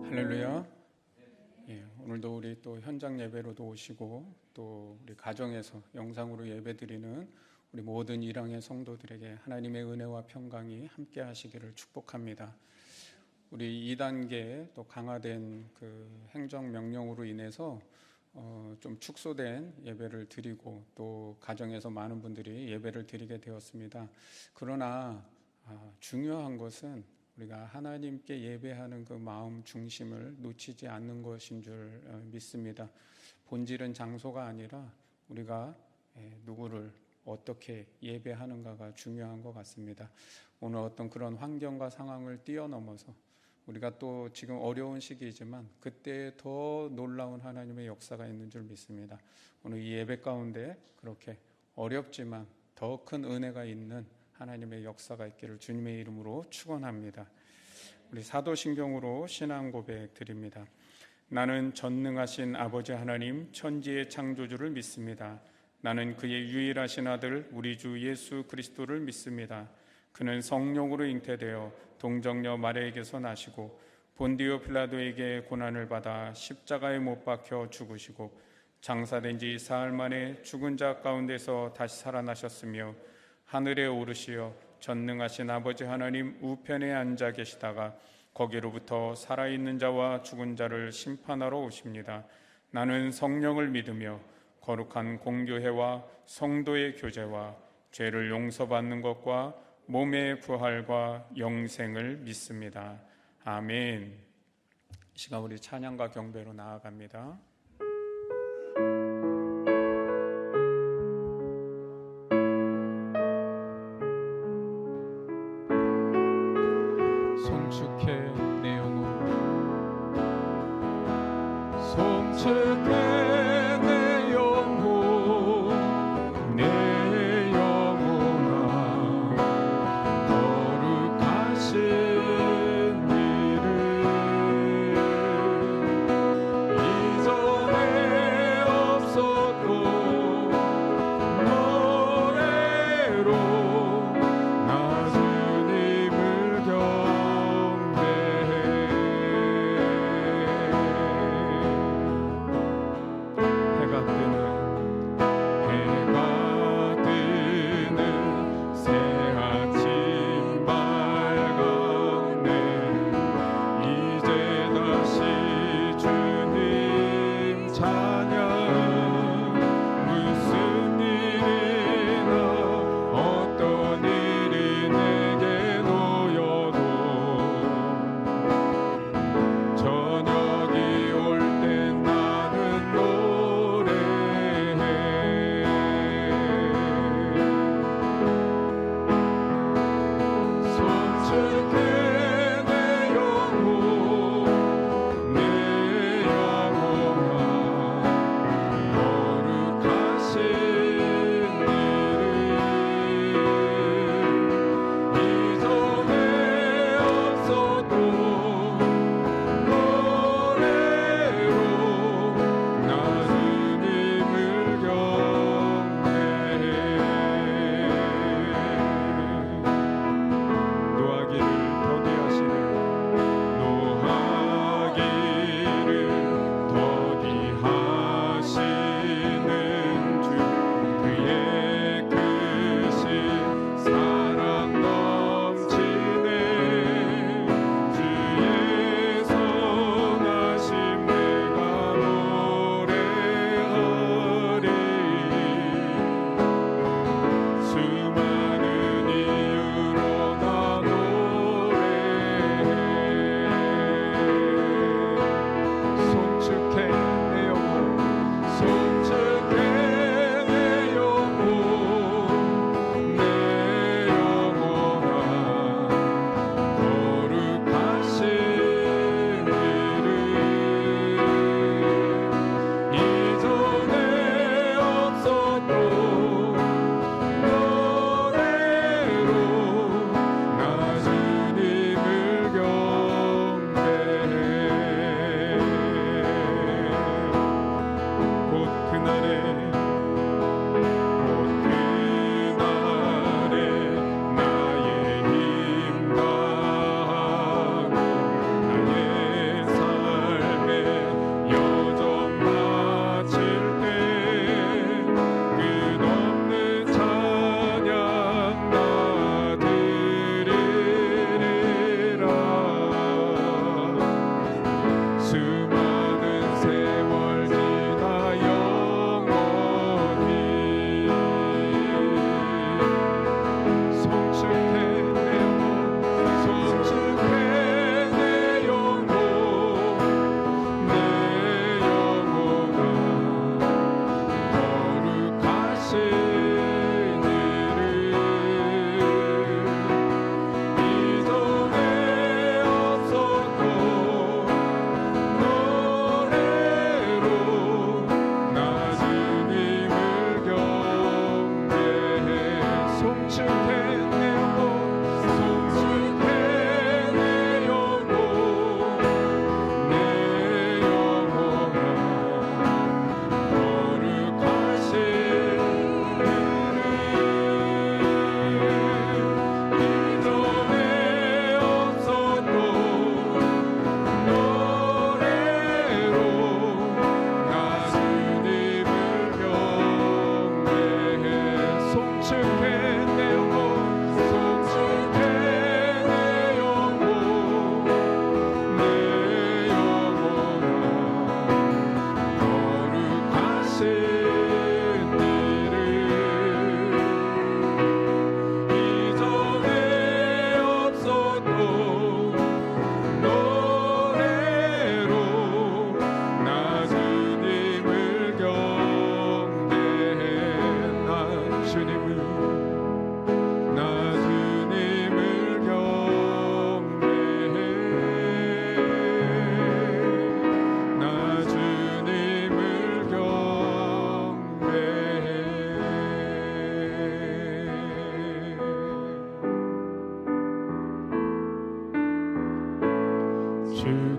할렐루야. 오늘도 우리 또 현장 예배로도 오시고 또 우리 가정에서 영상으로 예배드리는 우리 모든 일항의 성도들에게 하나님의 은혜와 평강이 함께 하시기를 축복합니다. 우리 2단계 또 강화된 그 행정명령으로 인해서 좀 축소된 예배를 드리고 또 가정에서 많은 분들이 예배를 드리게 되었습니다. 그러나 중요한 것은 우리가 하나님께 예배하는 그 마음 중심을 놓치지 않는 것인 줄 믿습니다. 본질은 장소가 아니라 우리가 누구를 어떻게 예배하는가가 중요한 것 같습니다. 오늘 어떤 그런 환경과 상황을 뛰어넘어서 우리가 또 지금 어려운 시기이지만 그때 더 놀라운 하나님의 역사가 있는 줄 믿습니다. 오늘 이 예배 가운데 그렇게 어렵지만 더 큰 은혜가 있는 하나님의 역사가 있기를 주님의 이름으로 축원합니다. 우리 사도신경으로 신앙 고백 드립니다. 나는 전능하신 아버지 하나님 천지의 창조주를 믿습니다. 나는 그의 유일하신 아들 우리 주 예수 그리스도를 믿습니다. 그는 성령으로 잉태되어 동정녀 마리아에게서 나시고 본디오 필라도에게 고난을 받아 십자가에 못 박혀 죽으시고 장사된 지 사흘 만에 죽은 자 가운데서 다시 살아나셨으며 하늘에 오르시어 전능하신 아버지 하나님 우편에 앉아 계시다가 거기로부터 살아있는 자와 죽은 자를 심판하러 오십니다. 나는 성령을 믿으며 거룩한 공교회와 성도의 교제와 죄를 용서받는 것과 몸의 부활과 영생을 믿습니다. 아멘. 이 시간 우리 찬양과 경배로 나아갑니다. 송축해 내 영혼 송축해 내 영혼 내 영혼아 거룩하신 이름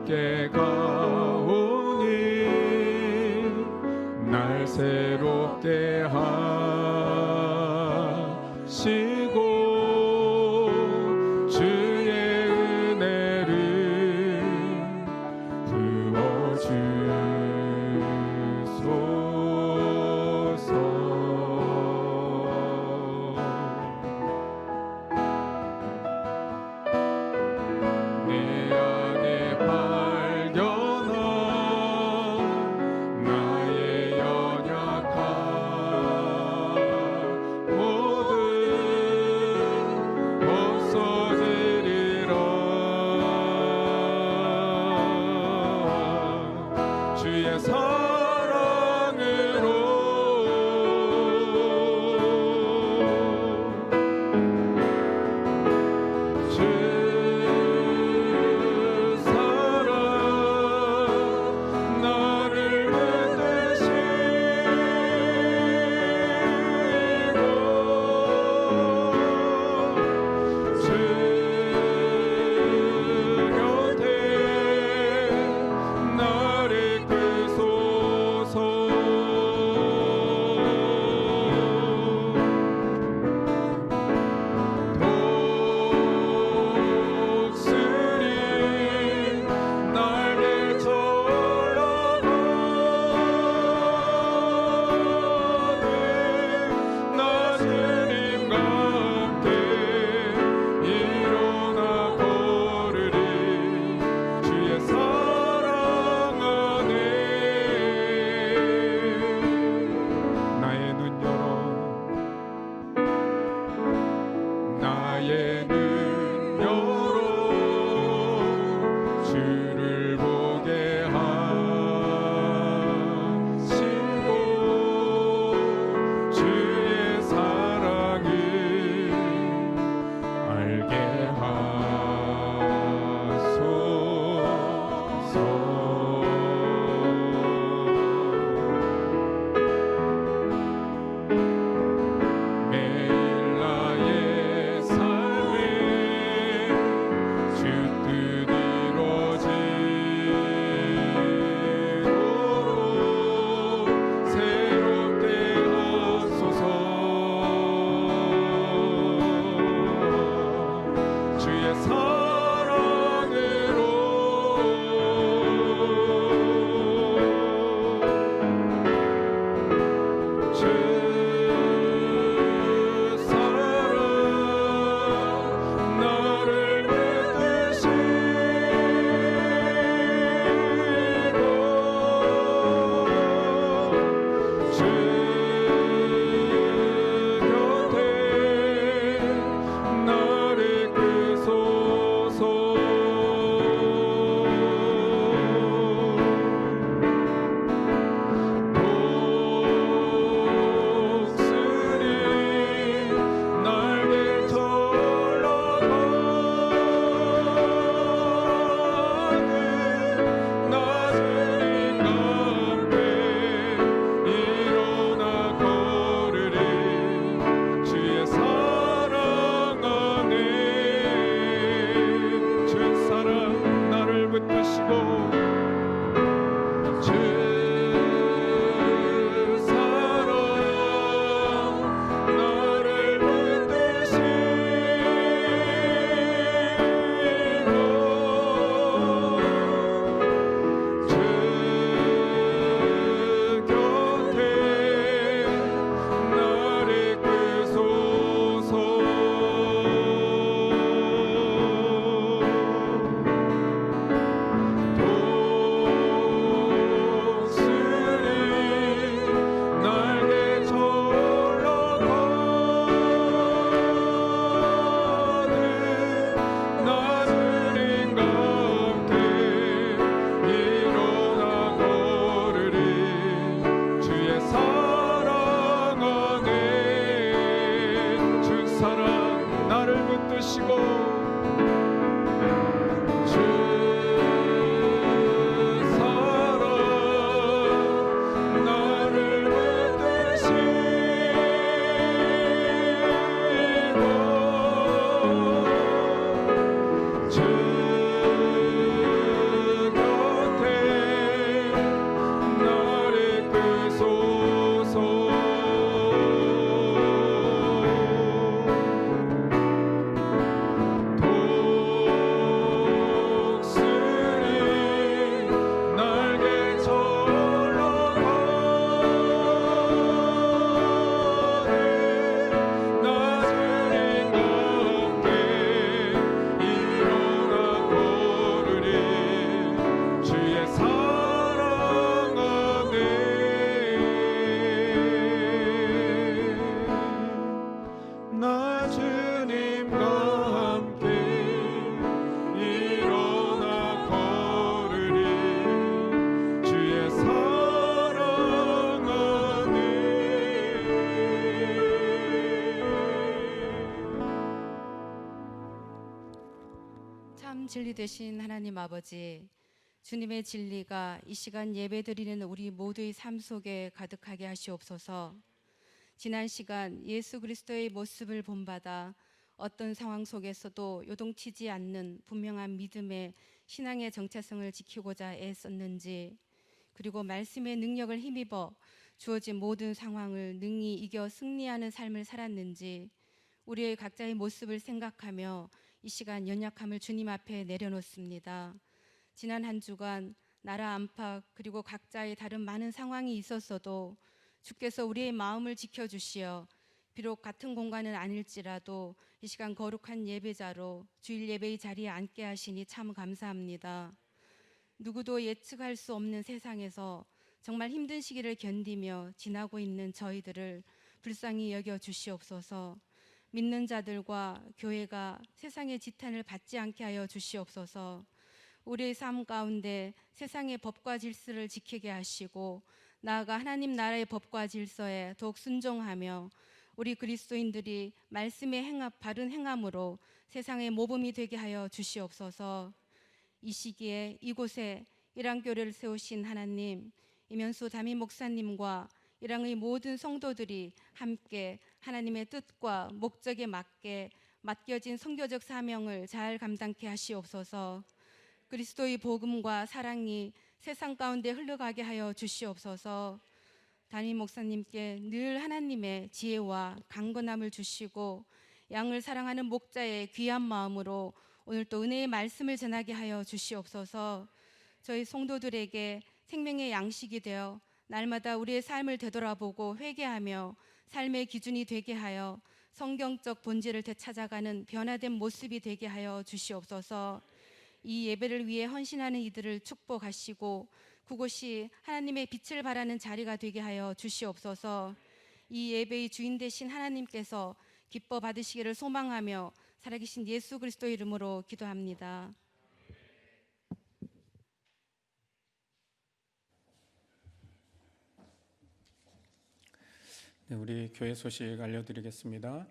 주께 가오니 날 새롭게 하시고 주의 은혜를 부어주소서. 내 안에 발견한 나의 연약함 참 진리 되신 하나님 아버지, 주님의 진리가 이 시간 예배드리는 우리 모두의 삶 속에 가득하게 하시옵소서. 지난 시간 예수 그리스도의 모습을 본받아 어떤 상황 속에서도 요동치지 않는 분명한 믿음의 신앙의 정체성을 지키고자 애썼는지, 그리고 말씀의 능력을 힘입어 주어진 모든 상황을 능히 이겨 승리하는 삶을 살았는지, 우리의 각자의 모습을 생각하며 이 시간 연약함을 주님 앞에 내려놓습니다. 지난 한 주간 나라 안팎 그리고 각자의 다른 많은 상황이 있었어도 주께서 우리의 마음을 지켜주시어 비록 같은 공간은 아닐지라도 이 시간 거룩한 예배자로 주일 예배의 자리에 앉게 하시니 참 감사합니다. 누구도 예측할 수 없는 세상에서 정말 힘든 시기를 견디며 지나고 있는 저희들을 불쌍히 여겨 주시옵소서. 믿는 자들과 교회가 세상의 지탄을 받지 않게 하여 주시옵소서. 우리의 삶 가운데 세상의 법과 질서를 지키게 하시고 나아가 하나님 나라의 법과 질서에 더욱 순종하며 우리 그리스도인들이 말씀의 바른 행함으로 세상의 모범이 되게 하여 주시옵소서. 이 시기에 이곳에 일왕교회를 세우신 하나님, 이면수 담임 목사님과 일왕의 모든 성도들이 함께 하나님의 뜻과 목적에 맞게 맡겨진 선교적 사명을 잘 감당케 하시옵소서. 그리스도의 복음과 사랑이 세상 가운데 흘러가게 하여 주시옵소서. 담임 목사님께 늘 하나님의 지혜와 강건함을 주시고 양을 사랑하는 목자의 귀한 마음으로 오늘 또 은혜의 말씀을 전하게 하여 주시옵소서. 저희 성도들에게 생명의 양식이 되어 날마다 우리의 삶을 되돌아보고 회개하며 삶의 기준이 되게 하여 성경적 본질을 되찾아가는 변화된 모습이 되게 하여 주시옵소서. 이 예배를 위해 헌신하는 이들을 축복하시고 그곳이 하나님의 빛을 발하는 자리가 되게 하여 주시옵소서. 이 예배의 주인 되신 하나님께서 기뻐 받으시기를 소망하며 살아계신 예수 그리스도의 이름으로 기도합니다. 네, 우리 교회 소식 알려드리겠습니다.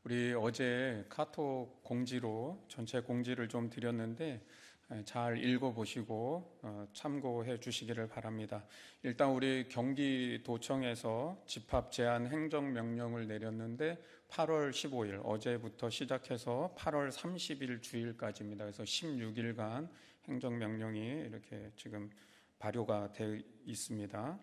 우리 어제 카톡 공지로 전체 공지를 좀 드렸는데 잘 읽어보시고 참고해 주시기를 바랍니다. 일단 우리 경기도청에서 집합 제한 행정명령을 내렸는데 8월 15일 어제부터 시작해서 8월 30일 주일까지입니다. 그래서 16일간 행정명령이 이렇게 지금 발효가 되어 있습니다.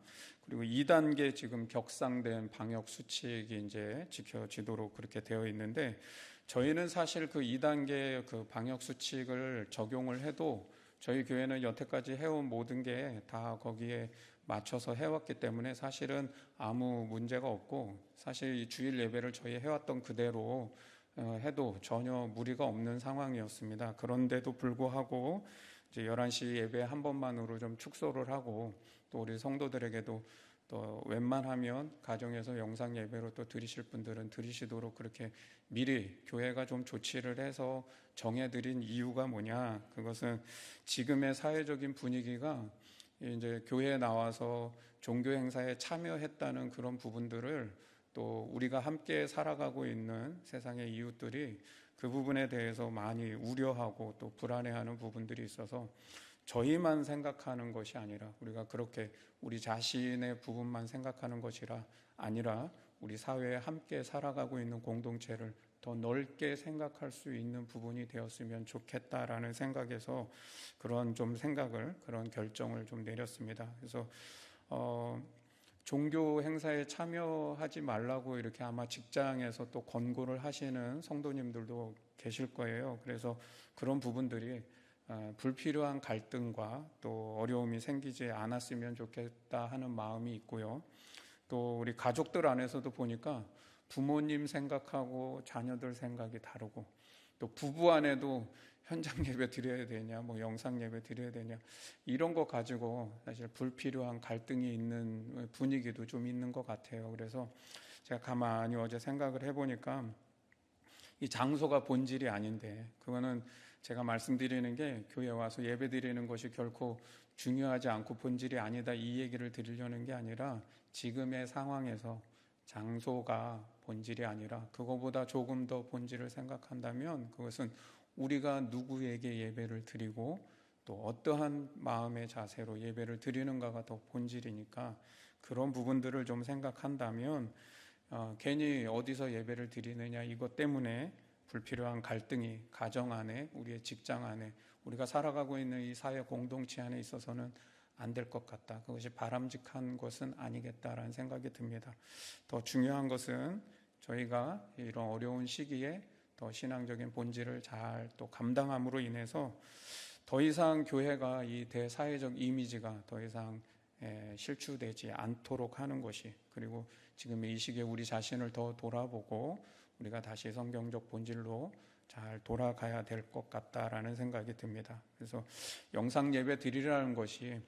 그리고 2단계 지금 격상된 방역 수칙이 이제 지켜지도록 그렇게 되어 있는데 저희는 사실 그 2단계 그 방역 수칙을 적용을 해도 저희 교회는 여태까지 해온 모든 게 다 거기에 맞춰서 해왔기 때문에 사실은 아무 문제가 없고 사실 이 주일 예배를 저희 해왔던 그대로 해도 전혀 무리가 없는 상황이었습니다. 그런데도 불구하고 이제 11시 예배 한 번만으로 좀 축소를 하고 또 우리 성도들에게도 또 웬만하면 가정에서 영상 예배로 또 드리실 분들은 드리시도록 그렇게 미리 교회가 좀 조치를 해서 정해드린 이유가 뭐냐? 그것은 지금의 사회적인 분위기가 이제 교회에 나와서 종교 행사에 참여했다는 그런 부분들을 또 우리가 함께 살아가고 있는 세상의 이웃들이 그 부분에 대해서 많이 우려하고 또 불안해하는 부분들이 있어서 저희만 생각하는 것이 아니라 우리가 그렇게 우리 자신의 부분만 생각하는 것이라 아니라 우리 사회에 함께 살아가고 있는 공동체를 더 넓게 생각할 수 있는 부분이 되었으면 좋겠다라는 생각에서 그런 좀 생각을 그런 결정을 좀 내렸습니다. 그래서 종교 행사에 참여하지 말라고 이렇게 아마 직장에서 또 권고를 하시는 성도님들도 계실 거예요. 그래서 그런 부분들이 불필요한 갈등과 또 어려움이 생기지 않았으면 좋겠다 하는 마음이 있고요. 또 우리 가족들 안에서도 보니까 부모님 생각하고 자녀들 생각이 다르고 또 부부 안에도 현장 예배 드려야 되냐, 뭐 영상 예배 드려야 되냐 이런 거 가지고 사실 불필요한 갈등이 있는 분위기도 좀 있는 것 같아요. 그래서 제가 가만히 어제 생각을 해보니까 이 장소가 본질이 아닌데 그거는 제가 말씀드리는 게 교회 와서 예배 드리는 것이 결코 중요하지 않고 본질이 아니다 이 얘기를 드리려는 게 아니라 지금의 상황에서 장소가 본질이 아니라 그거보다 조금 더 본질을 생각한다면 그것은 우리가 누구에게 예배를 드리고 또 어떠한 마음의 자세로 예배를 드리는가가 더 본질이니까 그런 부분들을 좀 생각한다면 괜히 어디서 예배를 드리느냐 이것 때문에 불필요한 갈등이 가정 안에, 우리의 직장 안에, 우리가 살아가고 있는 이 사회 공동체 안에 있어서는 안 될 것 같다. 그것이 바람직한 것은 아니겠다라는 생각이 듭니다. 더 중요한 것은 저희가 이런 어려운 시기에 더 신앙적인 본질을 잘 또 감당함으로 인해서 더 이상 교회가 이 대사회적 이미지가 더 이상 실추되지 않도록 하는 것이, 그리고 지금 이 시기에 우리 자신을 더 돌아보고 우리가 다시 성경적 본질로 잘 돌아가야 될 것 같다라는 생각이 듭니다. 그래서 영상 예배 드리라는 것이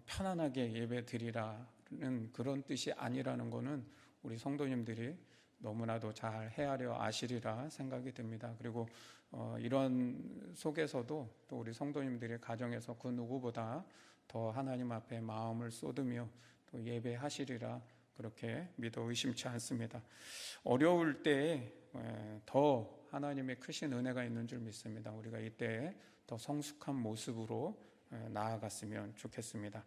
편안하게 예배 드리라는 그런 뜻이 아니라는 것은 우리 성도님들이 너무나도 잘 헤아려 아시리라 생각이 듭니다. 그리고 이런 속에서도 또 우리 성도님들의 가정에서 그 누구보다 더 하나님 앞에 마음을 쏟으며 또 예배하시리라 그렇게 믿어 의심치 않습니다. 어려울 때에 더 하나님의 크신 은혜가 있는 줄 믿습니다. 우리가 이때에 더 성숙한 모습으로 나아갔으면 좋겠습니다.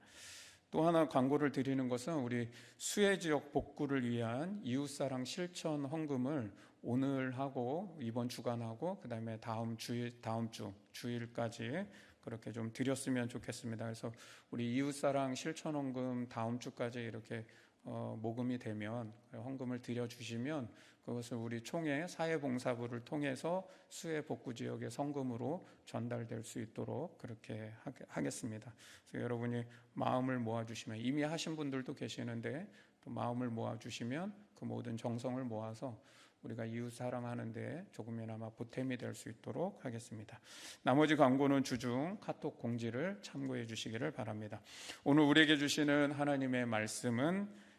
또 하나 광고를 드리는 것은 우리 수혜지역 복구를 위한 이웃사랑 실천 헌금을 오늘 하고 이번 주간하고 그다음에 다음 주 주일까지 그렇게 좀 드렸으면 좋겠습니다. 그래서 우리 이웃사랑 실천 헌금 다음 주까지 이렇게 모금이 되면 헌금을 드려주시면 그것을 우리 총회 사회봉사부를 통해서 수혜복구지역의 성금으로 전달될 수 있도록 그렇게 하겠습니다. 그래서 여러분이 마음을 모아주시면, 이미 하신 분들도 계시는데 또 마음을 모아주시면 그 모든 정성을 모아서 우리가 이웃 사랑하는 데 조금이나마 보탬이 될 수 있도록 하겠습니다. 나머지 광고는 주중 카톡 공지를 참고해 주시기를 바랍니다. 오늘 우리에게 주시는 하나님의 말씀은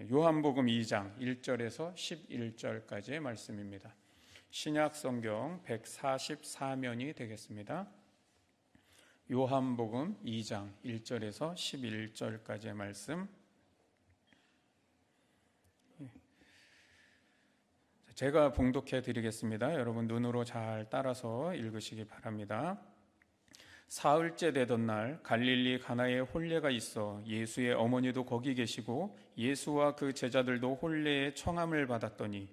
요한복음 2장 1절에서 11절까지의 말씀입니다. 신약 성경 144면이 되겠습니다. 요한복음 2장 1절에서 11절까지의 말씀. 제가 봉독해 드리겠습니다. 여러분 눈으로 잘 따라서 읽으시기 바랍니다. 사흘째 되던 날 갈릴리 가나에 혼례가 있어 예수의 어머니도 거기 계시고 예수와 그 제자들도 혼례의 청함을 받았더니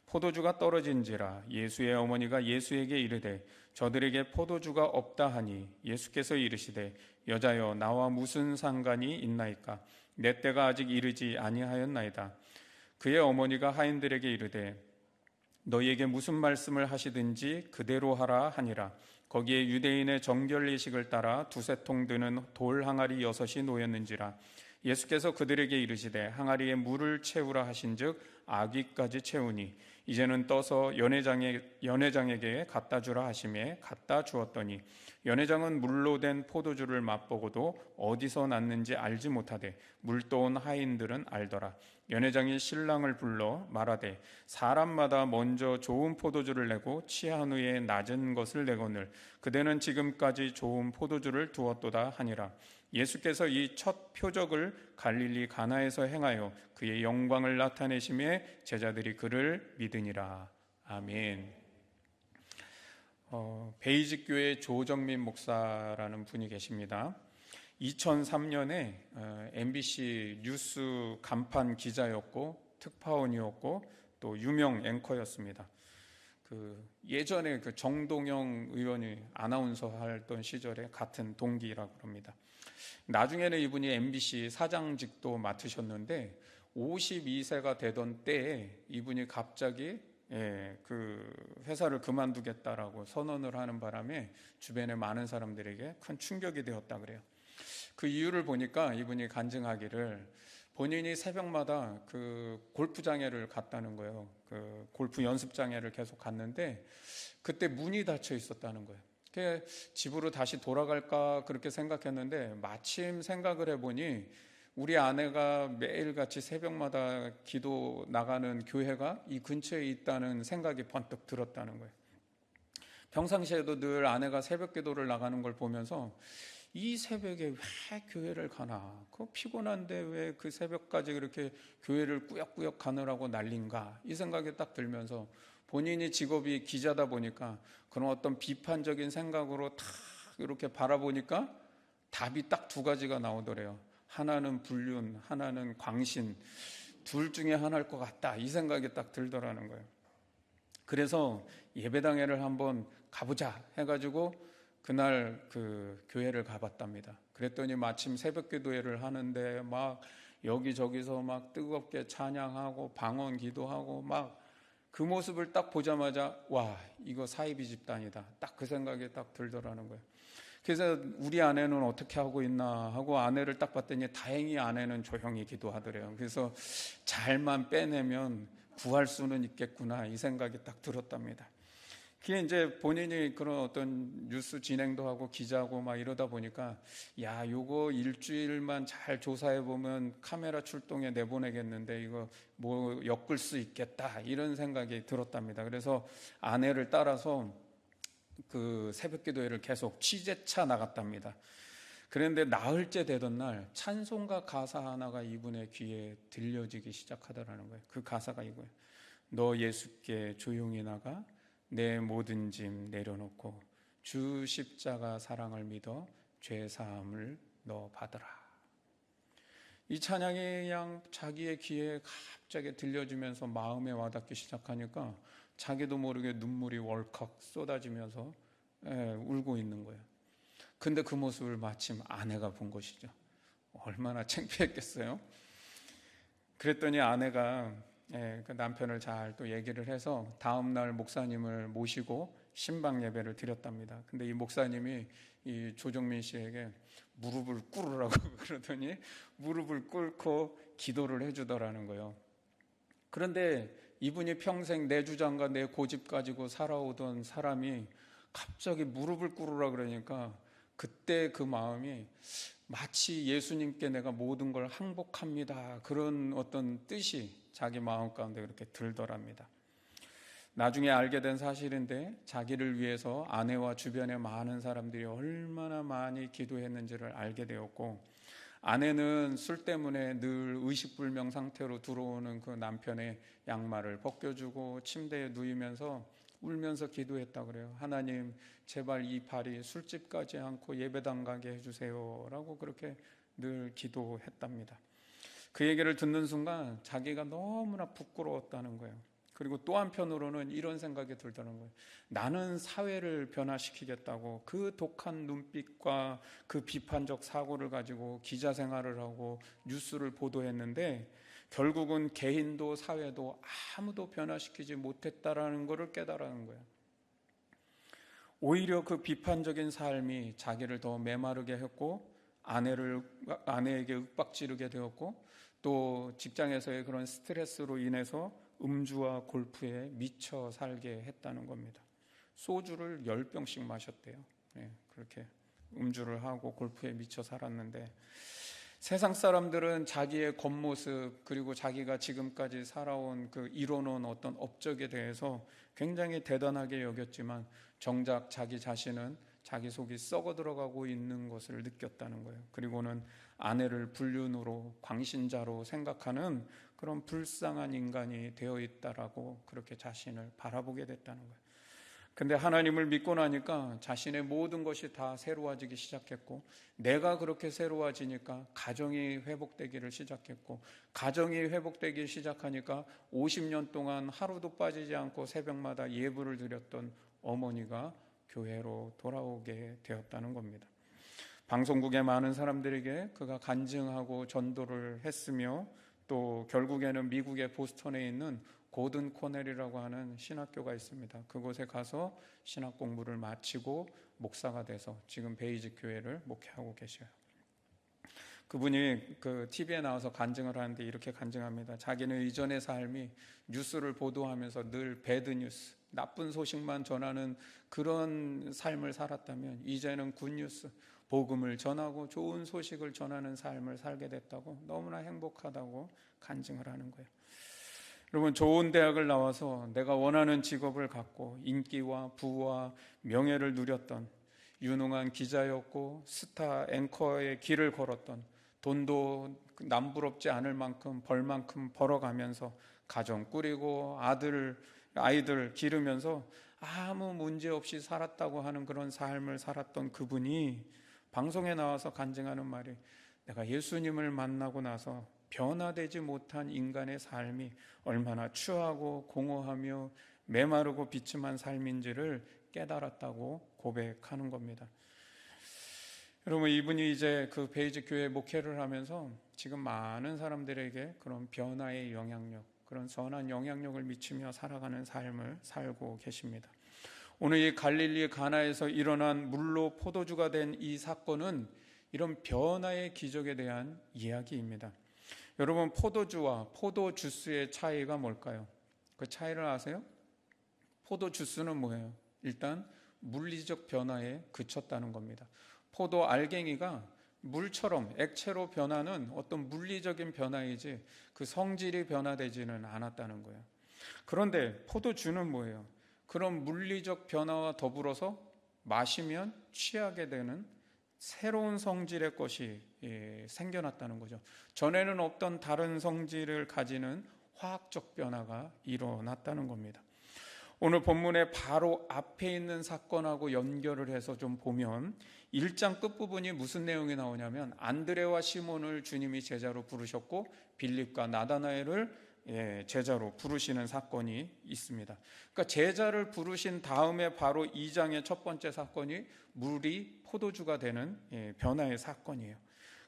포도주가 떨어진지라 예수의 어머니가 예수에게 이르되 저들에게 포도주가 없다 하니 예수께서 이르시되 여자여 나와 무슨 상관이 있나이까 내 때가 아직 이르지 아니하였나이다. 그의 어머니가 하인들에게 이르되 너희에게 무슨 말씀을 하시든지 그대로 하라 하니라. 거기에 유대인의 정결 예식을 따라 두세 통 드는 돌 항아리 6이 놓였는지라. 예수께서 그들에게 이르시되 항아리에 물을 채우라 하신즉 아귀까지 채우니 이제는 떠서 연회장에게 갖다 주라 하시매 갖다 주었더니 연회장은 물로 된 포도주를 맛보고도 어디서 났는지 알지 못하되 물 떠온 하인들은 알더라. 연회장이 신랑을 불러 말하되 사람마다 먼저 좋은 포도주를 내고 취한 후에 낮은 것을 내거늘 그대는 지금까지 좋은 포도주를 두었도다 하니라. 예수께서 이 첫 표적을 갈릴리 가나에서 행하여 그의 영광을 나타내심에 제자들이 그를 믿으니라. 아멘. 베이직교회 조정민 목사라는 분이 계십니다. 2003년에 MBC 뉴스 간판 기자였고 특파원이었고 또 유명 앵커였습니다. 예전에 정동영 의원이 아나운서 하던 시절에 같은 동기라고 합니다. 나중에는 이분이 MBC 사장직도 맡으셨는데 52세가 되던 때에 이분이 갑자기 그 회사를 그만두겠다라고 선언을 하는 바람에 주변의 많은 사람들에게 큰 충격이 되었다 그래요. 그 이유를 보니까 이분이 간증하기를 본인이 새벽마다 그 골프장에를 갔다는 거예요. 그 골프 연습장에를 계속 갔는데 그때 문이 닫혀 있었다는 거예요. 집으로 다시 돌아갈까 그렇게 생각했는데 마침 생각을 해보니 우리 아내가 매일같이 새벽마다 기도 나가는 교회가 이 근처에 있다는 생각이 번뜩 들었다는 거예요. 평상시에도 늘 아내가 새벽 기도를 나가는 걸 보면서 이 새벽에 왜 교회를 가나? 피곤한데 왜 그 새벽까지 그렇게 교회를 꾸역꾸역 가느라고 난린가? 이 생각이 딱 들면서 본인이 직업이 기자다 보니까 그런 어떤 비판적인 생각으로 탁 이렇게 바라보니까 답이 딱 두 가지가 나오더래요. 하나는 불륜, 하나는 광신, 둘 중에 하나일 것 같다, 이 생각이 딱 들더라는 거예요. 그래서 예배당회를 한번 가보자 해가지고 그날 그 교회를 가봤답니다. 그랬더니 마침 새벽 기도회를 하는데 막 여기저기서 막 뜨겁게 찬양하고 방언 기도하고 막 그 모습을 딱 보자마자 와, 이거 사이비 집단이다, 딱 그 생각이 딱 들더라는 거예요. 그래서 우리 아내는 어떻게 하고 있나 하고 아내를 딱 봤더니 다행히 아내는 조용히 기도하더래요. 그래서 잘만 빼내면 구할 수는 있겠구나, 이 생각이 딱 들었답니다. 그게 이제 본인이 그런 어떤 뉴스 진행도 하고 기자고 막 이러다 보니까 야, 요거 일주일만 잘 조사해 보면 카메라 출동에 내보내겠는데 이거 뭐 엮을 수 있겠다, 이런 생각이 들었답니다. 그래서 아내를 따라서 그 새벽 기도회를 계속 취재차 나갔답니다. 그런데 나흘째 되던 날 찬송가 가사 하나가 이분의 귀에 들려지기 시작하더라는 거예요. 그 가사가 이거예요. 너 예수께 조용히 나가 내 모든 짐 내려놓고 주 십자가 사랑을 믿어 죄 사함을 너 받으라. 이 찬양이 그냥 자기의 귀에 갑자기 들려주면서 마음에 와닿기 시작하니까 자기도 모르게 눈물이 월컥 쏟아지면서 울고 있는 거예요. 근데 그 모습을 마침 아내가 본 것이죠. 얼마나 창피했겠어요. 그랬더니 아내가 그 남편을 잘 또 얘기를 해서 다음날 목사님을 모시고 신방 예배를 드렸답니다. 근데 이 목사님이 이 조정민 씨에게 무릎을 꿇으라고 그러더니 무릎을 꿇고 기도를 해주더라는 거예요. 그런데 이분이 평생 내 주장과 내 고집 가지고 살아오던 사람이 갑자기 무릎을 꿇으라 그러니까 그때 그 마음이 마치 예수님께 내가 모든 걸 항복합니다, 그런 어떤 뜻이 자기 마음 가운데 그렇게 들더랍니다. 나중에 알게 된 사실인데 자기를 위해서 아내와 주변의 많은 사람들이 얼마나 많이 기도했는지를 알게 되었고, 아내는 술 때문에 늘 의식불명 상태로 들어오는 그 남편의 양말을 벗겨주고 침대에 누이면서 울면서 기도했다 그래요. 하나님, 제발 이 발이 술집 가지 않고 예배당 가게 해주세요 라고 그렇게 늘 기도했답니다. 그 얘기를 듣는 순간 자기가 너무나 부끄러웠다는 거예요. 그리고 또 한편으로는 이런 생각이 들더라는 거예요. 나는 사회를 변화시키겠다고 그 독한 눈빛과 그 비판적 사고를 가지고 기자 생활을 하고 뉴스를 보도했는데 결국은 개인도 사회도 아무도 변화시키지 못했다라는 것을 깨달은 거예요. 오히려 그 비판적인 삶이 자기를 더 메마르게 했고 아내에게 윽박지르게 되었고 또 직장에서의 그런 스트레스로 인해서 음주와 골프에 미쳐 살게 했다는 겁니다. 소주를 10병씩 마셨대요. 그렇게 음주를 하고 골프에 미쳐 살았는데 세상 사람들은 자기의 겉모습 그리고 자기가 지금까지 살아온 그 이뤄놓은 어떤 업적에 대해서 굉장히 대단하게 여겼지만 정작 자기 자신은 자기 속이 썩어 들어가고 있는 것을 느꼈다는 거예요. 그리고는 아내를 불륜으로 광신자로 생각하는 그런 불쌍한 인간이 되어 있다라고 그렇게 자신을 바라보게 됐다는 거예요. 근데 하나님을 믿고 나니까 자신의 모든 것이 다 새로워지기 시작했고 내가 그렇게 새로워지니까 가정이 회복되기를 시작했고 가정이 회복되기 시작하니까 50년 동안 하루도 빠지지 않고 새벽마다 예불을 드렸던 어머니가 교회로 돌아오게 되었다는 겁니다. 방송국의 많은 사람들에게 그가 간증하고 전도를 했으며 또 결국에는 미국의 보스턴에 있는 고든 코넬이라고 하는 신학교가 있습니다. 그곳에 가서 신학 공부를 마치고 목사가 돼서 지금 베이직 교회를 목회하고 계셔요. 그분이 그 TV에 나와서 간증을 하는데 이렇게 간증합니다. 자기는 이전의 삶이 뉴스를 보도하면서 늘 배드 뉴스, 나쁜 소식만 전하는 그런 삶을 살았다면 이제는 굿뉴스, 복음을 전하고 좋은 소식을 전하는 삶을 살게 됐다고 너무나 행복하다고 간증을 하는 거예요. 여러분, 좋은 대학을 나와서 내가 원하는 직업을 갖고 인기와 부와 명예를 누렸던 유능한 기자였고 스타 앵커의 길을 걸었던 돈도 남부럽지 않을 만큼 벌 만큼 벌어가면서 가정 꾸리고 아들 아이들 기르면서 아무 문제 없이 살았다고 하는 그런 삶을 살았던 그분이 방송에 나와서 간증하는 말이, 내가 예수님을 만나고 나서 변화되지 못한 인간의 삶이 얼마나 추하고 공허하며 메마르고 비참한 삶인지를 깨달았다고 고백하는 겁니다. 여러분, 이분이 이제 그 베이직 교회 목회를 하면서 지금 많은 사람들에게 그런 변화의 영향력, 그런 선한 영향력을 미치며 살아가는 삶을 살고 계십니다. 오늘 이 갈릴리 가나에서 일어난 물로 포도주가 된 이 사건은 이런 변화의 기적에 대한 이야기입니다. 여러분, 포도주와 포도주스의 차이가 뭘까요? 그 차이를 아세요? 포도주스는 뭐예요? 일단 물리적 변화에 그쳤다는 겁니다. 포도 알갱이가 물처럼 액체로 변하는 어떤 물리적인 변화이지 그 성질이 변화되지는 않았다는 거예요. 그런데 포도주는 뭐예요? 그런 물리적 변화와 더불어서 마시면 취하게 되는 새로운 성질의 것이 생겨났다는 거죠. 전에는 없던 다른 성질을 가지는 화학적 변화가 일어났다는 겁니다. 오늘 본문의 바로 앞에 있는 사건하고 연결을 해서 좀 보면 1장 끝부분이 무슨 내용이 나오냐면 안드레와 시몬을 주님이 제자로 부르셨고 빌립과 나다나엘을 제자로 부르시는 사건이 있습니다. 그러니까 제자를 부르신 다음에 바로 2장의 첫 번째 사건이 물이 포도주가 되는 변화의 사건이에요.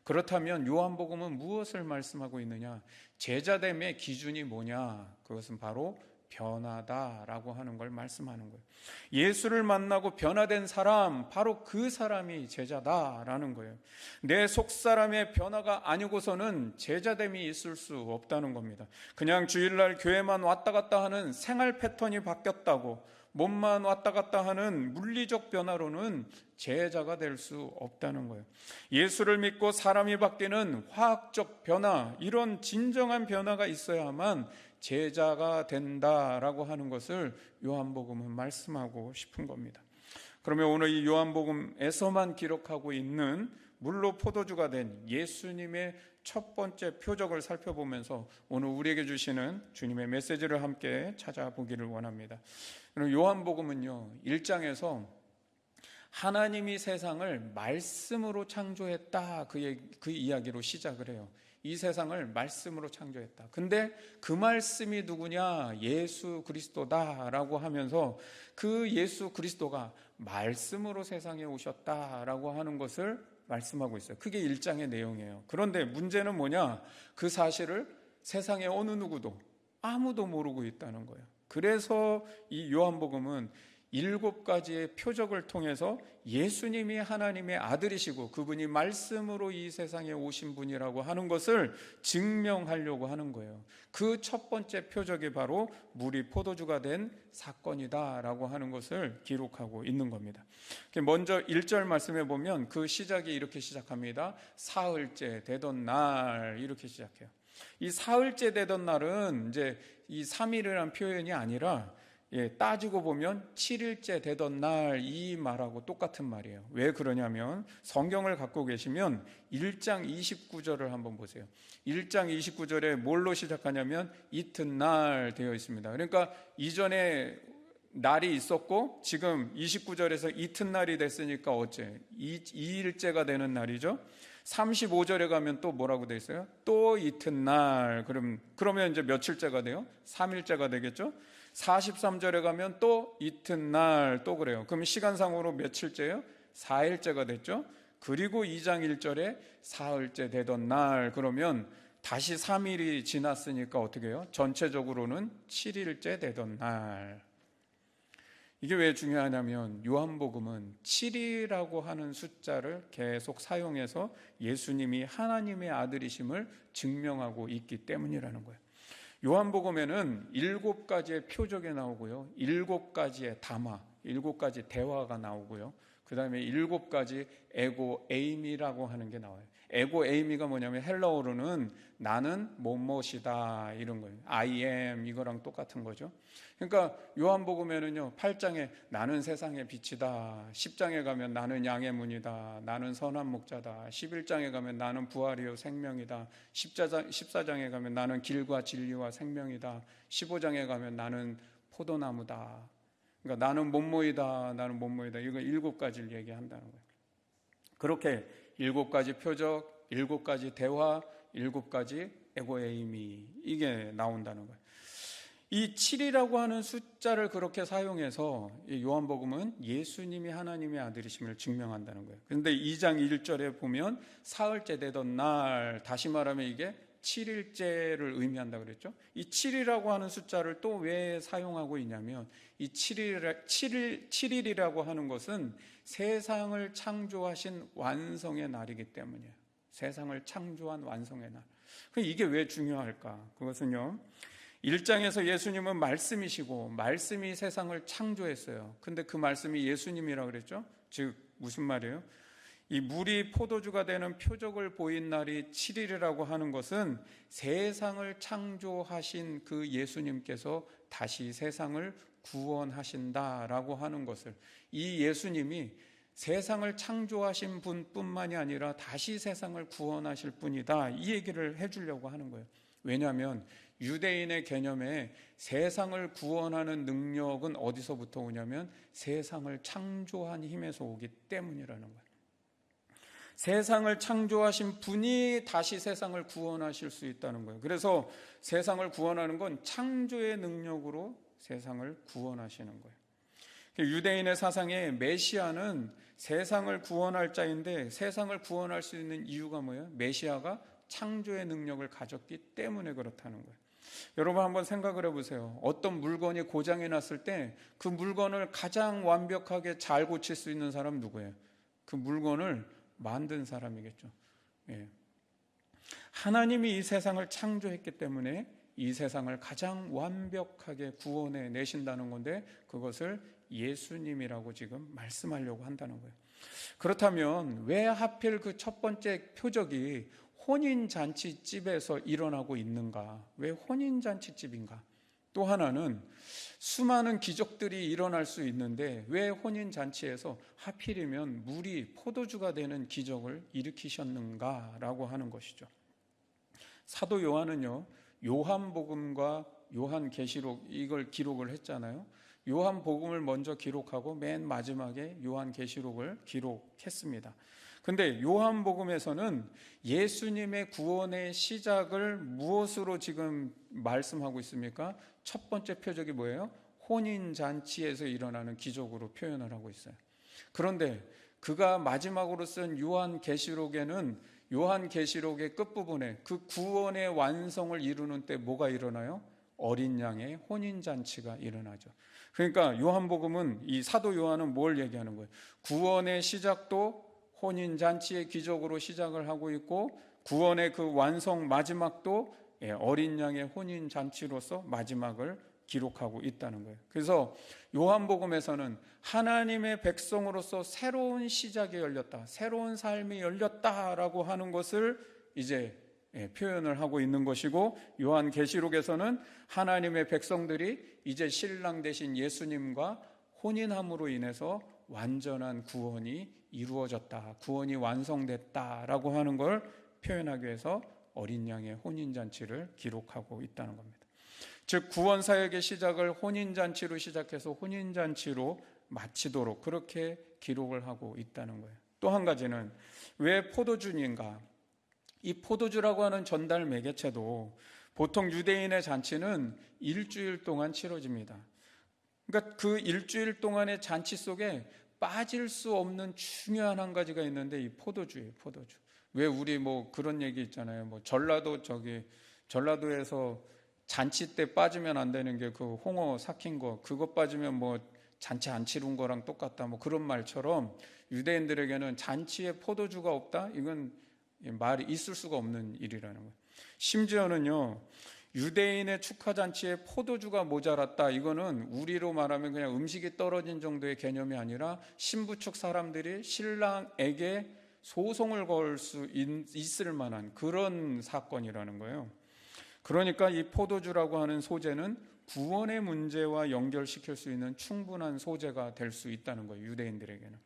그렇다면 요한복음은 무엇을 말씀하고 있느냐? 제자됨의 기준이 뭐냐? 그것은 바로 변화다라고 하는 걸 말씀하는 거예요. 예수를 만나고 변화된 사람, 바로 그 사람이 제자다라는 거예요. 내 속사람의 변화가 아니고서는 제자됨이 있을 수 없다는 겁니다. 그냥 주일날 교회만 왔다 갔다 하는 생활 패턴이 바뀌었다고, 몸만 왔다 갔다 하는 물리적 변화로는 제자가 될 수 없다는 거예요. 예수를 믿고 사람이 바뀌는 화학적 변화, 이런 진정한 변화가 있어야만 제자가 된다라고 하는 것을 요한복음은 말씀하고 싶은 겁니다. 그러면 오늘 이 요한복음에서만 기록하고 있는 물로 포도주가 된 예수님의 첫 번째 표적을 살펴보면서 오늘 우리에게 주시는 주님의 메시지를 함께 찾아보기를 원합니다. 요한복음은요, 1장에서 하나님이 세상을 말씀으로 창조했다, 그 이야기로 시작을 해요. 이 세상을 말씀으로 창조했다. 근데 그 말씀이 누구냐? 예수 그리스도다라고 하면서 그 예수 그리스도가 말씀으로 세상에 오셨다라고 하는 것을 말씀하고 있어요. 그게 1장의 내용이에요. 그런데 문제는 뭐냐? 그 사실을 세상의 어느 누구도 아무도 모르고 있다는 거예요. 그래서 이 요한복음은 7가지의 표적을 통해서 예수님이 하나님의 아들이시고 그분이 말씀으로 이 세상에 오신 분이라고 하는 것을 증명하려고 하는 거예요. 그 첫 번째 표적이 바로 물이 포도주가 된 사건이다라고 하는 것을 기록하고 있는 겁니다. 먼저 1절 말씀해 보면 그 시작이 이렇게 시작합니다. 사흘째 되던 날, 이렇게 시작해요. 이 사흘째 되던 날은 이제 이 3일이라는 표현이 아니라 따지고 보면 7일째 되던 날, 이 말하고 똑같은 말이에요. 왜 그러냐면 성경을 갖고 계시면 1장 29절을 한번 보세요. 1장 29절에 뭘로 시작하냐면 이튿날 되어 있습니다. 그러니까 이전에 날이 있었고 지금 29절에서 이튿날이 됐으니까 어째? 2일째가 되는 날이죠. 35절에 가면 또 뭐라고 되어 있어요? 또 이튿날. 그러면 이제 며칠째가 돼요? 3일째가 되겠죠? 43절에 가면 또 이튿날, 또 그래요. 그럼 시간상으로 며칠째예요? 4일째가 됐죠? 그리고 2장 1절에 사흘째 되던 날, 그러면 다시 3일이 지났으니까 어떻게 해요? 전체적으로는 7일째 되던 날. 이게 왜 중요하냐면 요한복음은 7이라고 하는 숫자를 계속 사용해서 예수님이 하나님의 아들이심을 증명하고 있기 때문이라는 거예요. 요한복음에는 7가지의 표적이 나오고요, 7가지의 담화, 7가지 대화가 나오고요, 그 다음에 7가지 에고 에이미라고 하는 게 나와요. 에고 에이미가 뭐냐면 헬라어로는 나는 뭐뭇이다, 이런 거예요. I am, 이거랑 똑같은 거죠. 그러니까 요한복음에는요, 8장에 나는 세상의 빛이다, 10장에 가면 나는 양의 문이다, 나는 선한 목자다, 11장에 가면 나는 부활이요 생명이다, 14장에 가면 나는 길과 진리와 생명이다, 15장에 가면 나는 포도나무다. 그러니까 나는 못모이다, 나는 못모이다. 이거 7가지를 얘기한다는 거예요. 그렇게 7가지 표적, 7가지 대화, 7가지 에고에이미, 이게 나온다는 거예요. 이 7이라고 하는 숫자를 그렇게 사용해서 요한복음은 예수님이 하나님의 아들이심을 증명한다는 거예요. 그런데 2장 1절에 보면 사흘째 되던 날, 다시 말하면 이게 7일째를 의미한다고 그랬죠. 이 7이라고 하는 숫자를 또 왜 사용하고 있냐면 이 7일이라고 하는 것은 세상을 창조하신 완성의 날이기 때문이에요. 세상을 창조한 완성의 날. 이게 왜 중요할까? 그것은요, 1장에서 예수님은 말씀이시고 말씀이 세상을 창조했어요. 근데 그 말씀이 예수님이라고 그랬죠. 즉 무슨 말이에요? 이 물이 포도주가 되는 표적을 보인 날이 7일이라고 하는 것은 세상을 창조하신 그 예수님께서 다시 세상을 구원하신다라고 하는 것을, 이 예수님이 세상을 창조하신 분뿐만이 아니라 다시 세상을 구원하실 분이다, 이 얘기를 해주려고 하는 거예요. 왜냐하면 유대인의 개념에 세상을 구원하는 능력은 어디서부터 오냐면 세상을 창조한 힘에서 오기 때문이라는 거예요. 세상을 창조하신 분이 다시 세상을 구원하실 수 있다는 거예요. 그래서 세상을 구원하는 건 창조의 능력으로 세상을 구원하시는 거예요. 유대인의 사상에 메시아는 세상을 구원할 자인데, 세상을 구원할 수 있는 이유가 뭐예요? 메시아가 창조의 능력을 가졌기 때문에 그렇다는 거예요. 여러분 한번 생각을 해보세요. 어떤 물건이 고장이 났을 때 그 물건을 가장 완벽하게 잘 고칠 수 있는 사람 누구예요? 그 물건을 만든 사람이겠죠. 예. 하나님이 이 세상을 창조했기 때문에 이 세상을 가장 완벽하게 구원해 내신다는 건데, 그것을 예수님이라고 지금 말씀하려고 한다는 거예요. 그렇다면 왜 하필 그 첫 번째 표적이 혼인잔치집에서 일어나고 있는가? 왜 혼인잔치집인가? 또 하나는 수많은 기적들이 일어날 수 있는데 왜 혼인잔치에서 하필이면 물이 포도주가 되는 기적을 일으키셨는가라고 하는 것이죠. 사도 요한은요, 요한복음과 요한계시록, 이걸 기록을 했잖아요. 요한복음을 먼저 기록하고 맨 마지막에 요한계시록을 기록했습니다. 근데 요한복음에서는 예수님의 구원의 시작을 무엇으로 지금 말씀하고 있습니까? 첫 번째 표적이 뭐예요? 혼인잔치에서 일어나는 기적으로 표현을 하고 있어요. 그런데 그가 마지막으로 쓴 요한계시록에는, 요한계시록의 끝부분에 그 구원의 완성을 이루는 때 뭐가 일어나요? 어린 양의 혼인잔치가 일어나죠. 그러니까 요한복음은, 이 사도 요한은 뭘 얘기하는 거예요? 구원의 시작도 혼인잔치의 기적으로 시작을 하고 있고, 구원의 그 완성 마지막도 어린 양의 혼인잔치로서 마지막을 기록하고 있다는 거예요. 그래서 요한복음에서는 하나님의 백성으로서 새로운 시작이 열렸다, 새로운 삶이 열렸다라고 하는 것을 이제 표현을 하고 있는 것이고, 요한계시록에서는 하나님의 백성들이 이제 신랑 되신 예수님과 혼인함으로 인해서 완전한 구원이 이루어졌다, 구원이 완성됐다라고 하는 걸 표현하기 위해서 어린 양의 혼인잔치를 기록하고 있다는 겁니다. 즉 구원 사역의 시작을 혼인잔치로 시작해서 혼인잔치로 마치도록 그렇게 기록을 하고 있다는 거예요. 또 한 가지는 왜 포도주인가? 이 포도주라고 하는 전달 매개체도 보통 유대인의 잔치는 일주일 동안 치러집니다. 그러니까 그 일주일 동안의 잔치 속에 빠질 수 없는 중요한 한 가지가 있는데 이 포도주예요, 포도주. 왜 우리 뭐 그런 얘기 있잖아요. 뭐 전라도에서 잔치 때 빠지면 안 되는 게 그 홍어 삭힌 거, 그거 빠지면 뭐 잔치 안 치른 거랑 똑같다, 뭐 그런 말처럼 유대인들에게는 잔치에 포도주가 없다? 이건 말이 있을 수가 없는 일이라는 거예요. 심지어는요, 유대인의 축하잔치에 포도주가 모자랐다, 이거는 우리로 말하면 그냥 음식이 떨어진 정도의 개념이 아니라 신부 측 사람들이 신랑에게 소송을 걸 수 있을 만한 그런 사건이라는 거예요. 그러니까 이 포도주라고 하는 소재는 구원의 문제와 연결시킬 수 있는 충분한 소재가 될 수 있다는 거예요, 유대인들에게는.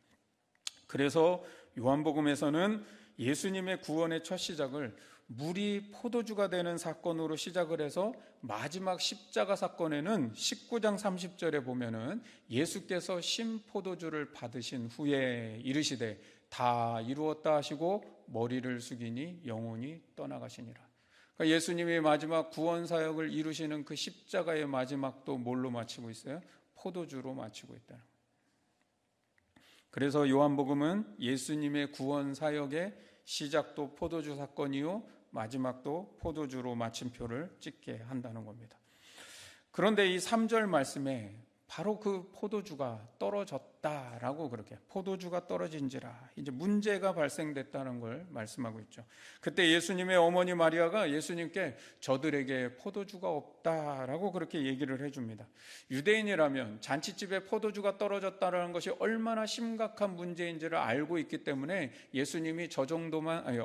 그래서 요한복음에서는 예수님의 구원의 첫 시작을 물이 포도주가 되는 사건으로 시작을 해서 마지막 십자가 사건에는 19장 30절에 보면은 예수께서 신포도주를 받으신 후에 이르시되 다 이루었다 하시고 머리를 숙이니 영혼이 떠나가시니라. 그러니까 예수님이 마지막 구원 사역을 이루시는 그 십자가의 마지막도 뭘로 마치고 있어요? 포도주로 마치고 있다는 거예요. 그래서 요한복음은 예수님의 구원 사역의 시작도 포도주 사건이요 마지막도 포도주로 마침표를 찍게 한다는 겁니다. 그런데 이 3절 말씀에 바로 그 포도주가 떨어졌다라고 그렇게 포도주가 떨어진지라 이제 문제가 발생됐다는 걸 말씀하고 있죠. 그때 예수님의 어머니 마리아가 예수님께 저들에게 포도주가 없다라고 그렇게 얘기를 해줍니다. 유대인이라면 잔치집에 포도주가 떨어졌다라는 것이 얼마나 심각한 문제인지를 알고 있기 때문에 예수님이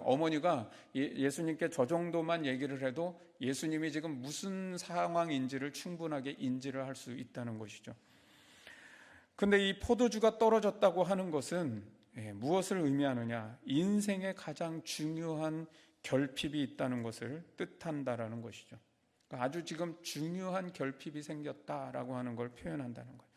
어머니가 예수님께 저 정도만 얘기를 해도 예수님이 지금 무슨 상황인지를 충분하게 인지를 할 수 있다는 것이죠. 근데 이 포도주가 떨어졌다고 하는 것은 무엇을 의미하느냐? 인생의 가장 중요한 결핍이 있다는 것을 뜻한다라는 것이죠. 그러니까 아주 지금 중요한 결핍이 생겼다라고 하는 걸 표현한다는 거예요.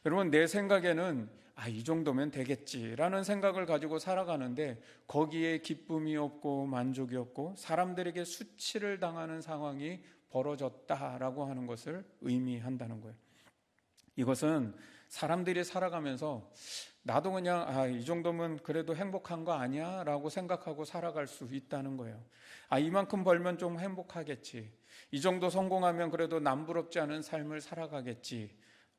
여러분, 내 생각에는 이 정도면 되겠지라는 생각을 가지고 살아가는데 거기에 기쁨이 없고 만족이 없고 사람들에게 수치를 당하는 상황이 벌어졌다라고 하는 것을 의미한다는 거예요. 이것은 사람들이 살아가면서 나도 그냥 이 정도면 그래도 행복한 거 아니야? 라고 생각하고 살아갈 수 있다는 거예요. 이만큼 벌면 좀 행복하겠지. 이 정도 성공하면 그래도 남부럽지 않은 삶을 살아가겠지.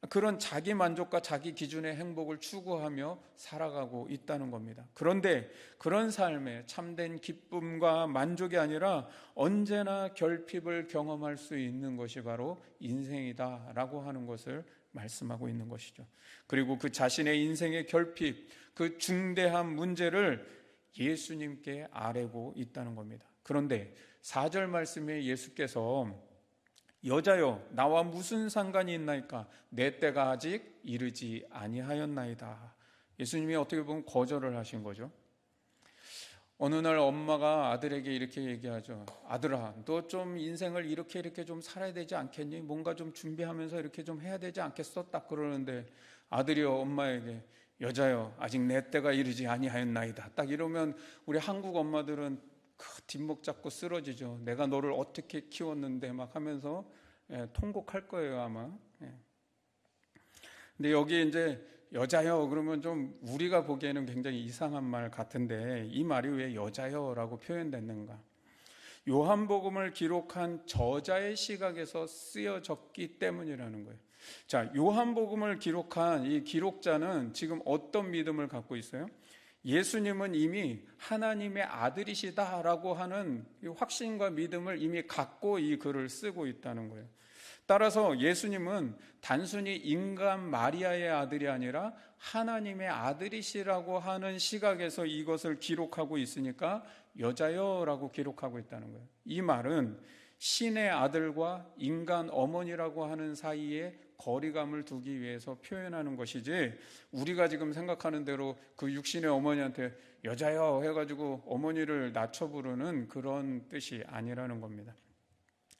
그런 자기 만족과 자기 기준의 행복을 추구하며 살아가고 있다는 겁니다. 그런데 그런 삶에 참된 기쁨과 만족이 아니라 언제나 결핍을 경험할 수 있는 것이 바로 인생이다라고 하는 것을 말씀하고 있는 것이죠. 그리고 그 자신의 인생의 결핍, 그 중대한 문제를 예수님께 아뢰고 있다는 겁니다. 그런데 4절 말씀에 예수께서 여자여 나와 무슨 상관이 있나이까 내 때가 아직 이르지 아니하였나이다. 예수님이 어떻게 보면 거절을 하신 거죠. 어느 날 엄마가 아들에게 이렇게 얘기하죠. 아들아, 너 좀 인생을 이렇게 좀 살아야 되지 않겠니? 뭔가 좀 준비하면서 이렇게 좀 해야 되지 않겠어? 딱 그러는데 아들이요 엄마에게 여자여 아직 내 때가 이르지 아니하였나이다. 딱 이러면 우리 한국 엄마들은 그 뒷목 잡고 쓰러지죠. 내가 너를 어떻게 키웠는데 막 하면서 통곡할 거예요 아마. 근데 여기 이제 여자여 그러면 좀 우리가 보기에는 굉장히 이상한 말 같은데 이 말이 왜 여자여라고 표현됐는가? 요한복음을 기록한 저자의 시각에서 쓰여졌기 때문이라는 거예요. 자, 요한복음을 기록한 이 기록자는 지금 어떤 믿음을 갖고 있어요? 예수님은 이미 하나님의 아들이시다라고 하는 확신과 믿음을 이미 갖고 이 글을 쓰고 있다는 거예요. 따라서 예수님은 단순히 인간 마리아의 아들이 아니라 하나님의 아들이시라고 하는 시각에서 이것을 기록하고 있으니까 여자여라고 기록하고 있다는 거예요. 이 말은 신의 아들과 인간 어머니라고 하는 사이에 거리감을 두기 위해서 표현하는 것이지 우리가 지금 생각하는 대로 그 육신의 어머니한테 여자여 해가지고 어머니를 낮춰 부르는 그런 뜻이 아니라는 겁니다.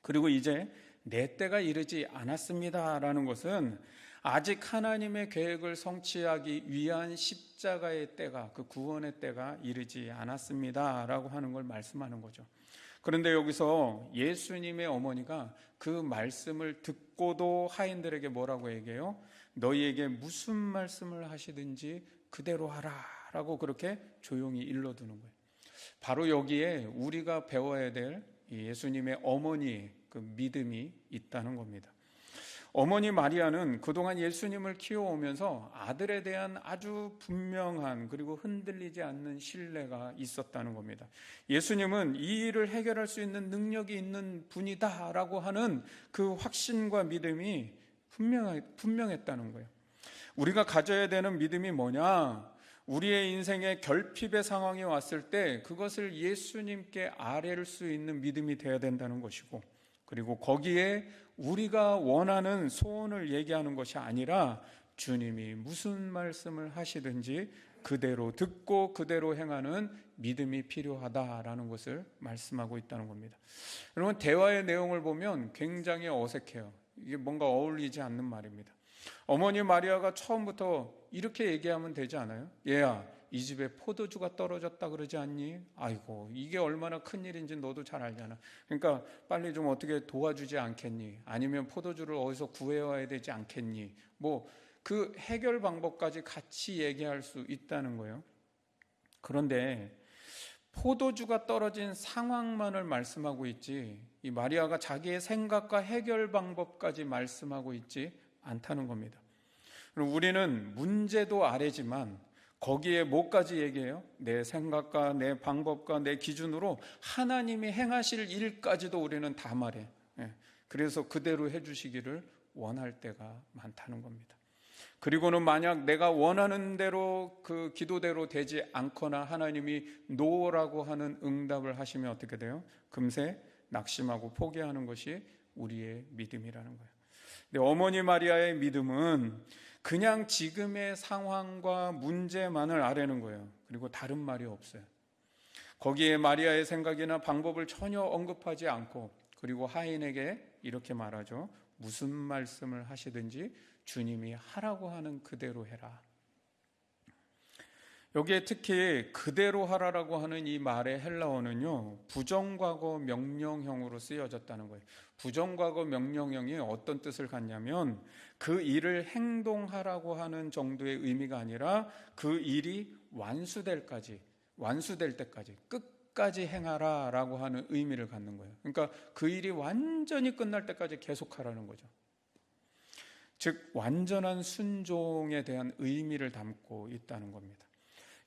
그리고 이제 내 때가 이르지 않았습니다라는 것은 아직 하나님의 계획을 성취하기 위한 십자가의 때가 그 구원의 때가 이르지 않았습니다라고 하는 걸 말씀하는 거죠. 그런데 여기서 예수님의 어머니가 그 말씀을 듣고도 하인들에게 뭐라고 얘기해요? 너희에게 무슨 말씀을 하시든지 그대로 하라 라고 그렇게 조용히 일러두는 거예요. 바로 여기에 우리가 배워야 될 예수님의 어머니의 그 믿음이 있다는 겁니다. 어머니 마리아는 그동안 예수님을 키워오면서 아들에 대한 아주 분명한 그리고 흔들리지 않는 신뢰가 있었다는 겁니다. 예수님은 이 일을 해결할 수 있는 능력이 있는 분이다라고 하는 그 확신과 믿음이 분명했다는 거예요. 우리가 가져야 되는 믿음이 뭐냐? 우리의 인생에 결핍의 상황이 왔을 때 그것을 예수님께 아뢰를 수 있는 믿음이 되어야 된다는 것이고, 그리고 거기에 우리가 원하는 소원을 얘기하는 것이 아니라 주님이 무슨 말씀을 하시든지 그대로 듣고 그대로 행하는 믿음이 필요하다라는 것을 말씀하고 있다는 겁니다. 여러분, 대화의 내용을 보면 굉장히 어색해요. 이게 뭔가 어울리지 않는 말입니다. 어머니 마리아가 처음부터 이렇게 얘기하면 되지 않아요? 얘야, 이 집에 포도주가 떨어졌다 그러지 않니? 아이고, 이게 얼마나 큰일인지 너도 잘 알잖아. 그러니까 빨리 좀 어떻게 도와주지 않겠니? 아니면 포도주를 어디서 구해와야 되지 않겠니? 뭐 그 해결 방법까지 같이 얘기할 수 있다는 거예요. 그런데 포도주가 떨어진 상황만을 말씀하고 있지, 이 마리아가 자기의 생각과 해결 방법까지 말씀하고 있지 않다는 겁니다. 우리는 문제도 아래지만 거기에 뭐까지 얘기해요? 내 생각과 내 방법과 내 기준으로 하나님이 행하실 일까지도 우리는 다 말해. 그래서 그대로 해주시기를 원할 때가 많다는 겁니다. 그리고는 만약 내가 원하는 대로 그 기도대로 되지 않거나 하나님이 노라고 하는 응답을 하시면 어떻게 돼요? 금세 낙심하고 포기하는 것이 우리의 믿음이라는 거예요. 근데 어머니 마리아의 믿음은 그냥 지금의 상황과 문제만을 아뢰는 거예요. 그리고 다른 말이 없어요. 거기에 마리아의 생각이나 방법을 전혀 언급하지 않고, 그리고 하인에게 이렇게 말하죠. 무슨 말씀을 하시든지 주님이 하라고 하는 그대로 해라. 여기에 특히 그대로 하라라고 하는 이 말의 헬라어는요, 부정과거 명령형으로 쓰여졌다는 거예요. 부정과거 명령형이 어떤 뜻을 갖냐면 그 일을 행동하라고 하는 정도의 의미가 아니라 그 일이 완수될 때까지 끝까지 행하라 라고 하는 의미를 갖는 거예요. 그러니까 그 일이 완전히 끝날 때까지 계속하라는 거죠. 즉 완전한 순종에 대한 의미를 담고 있다는 겁니다.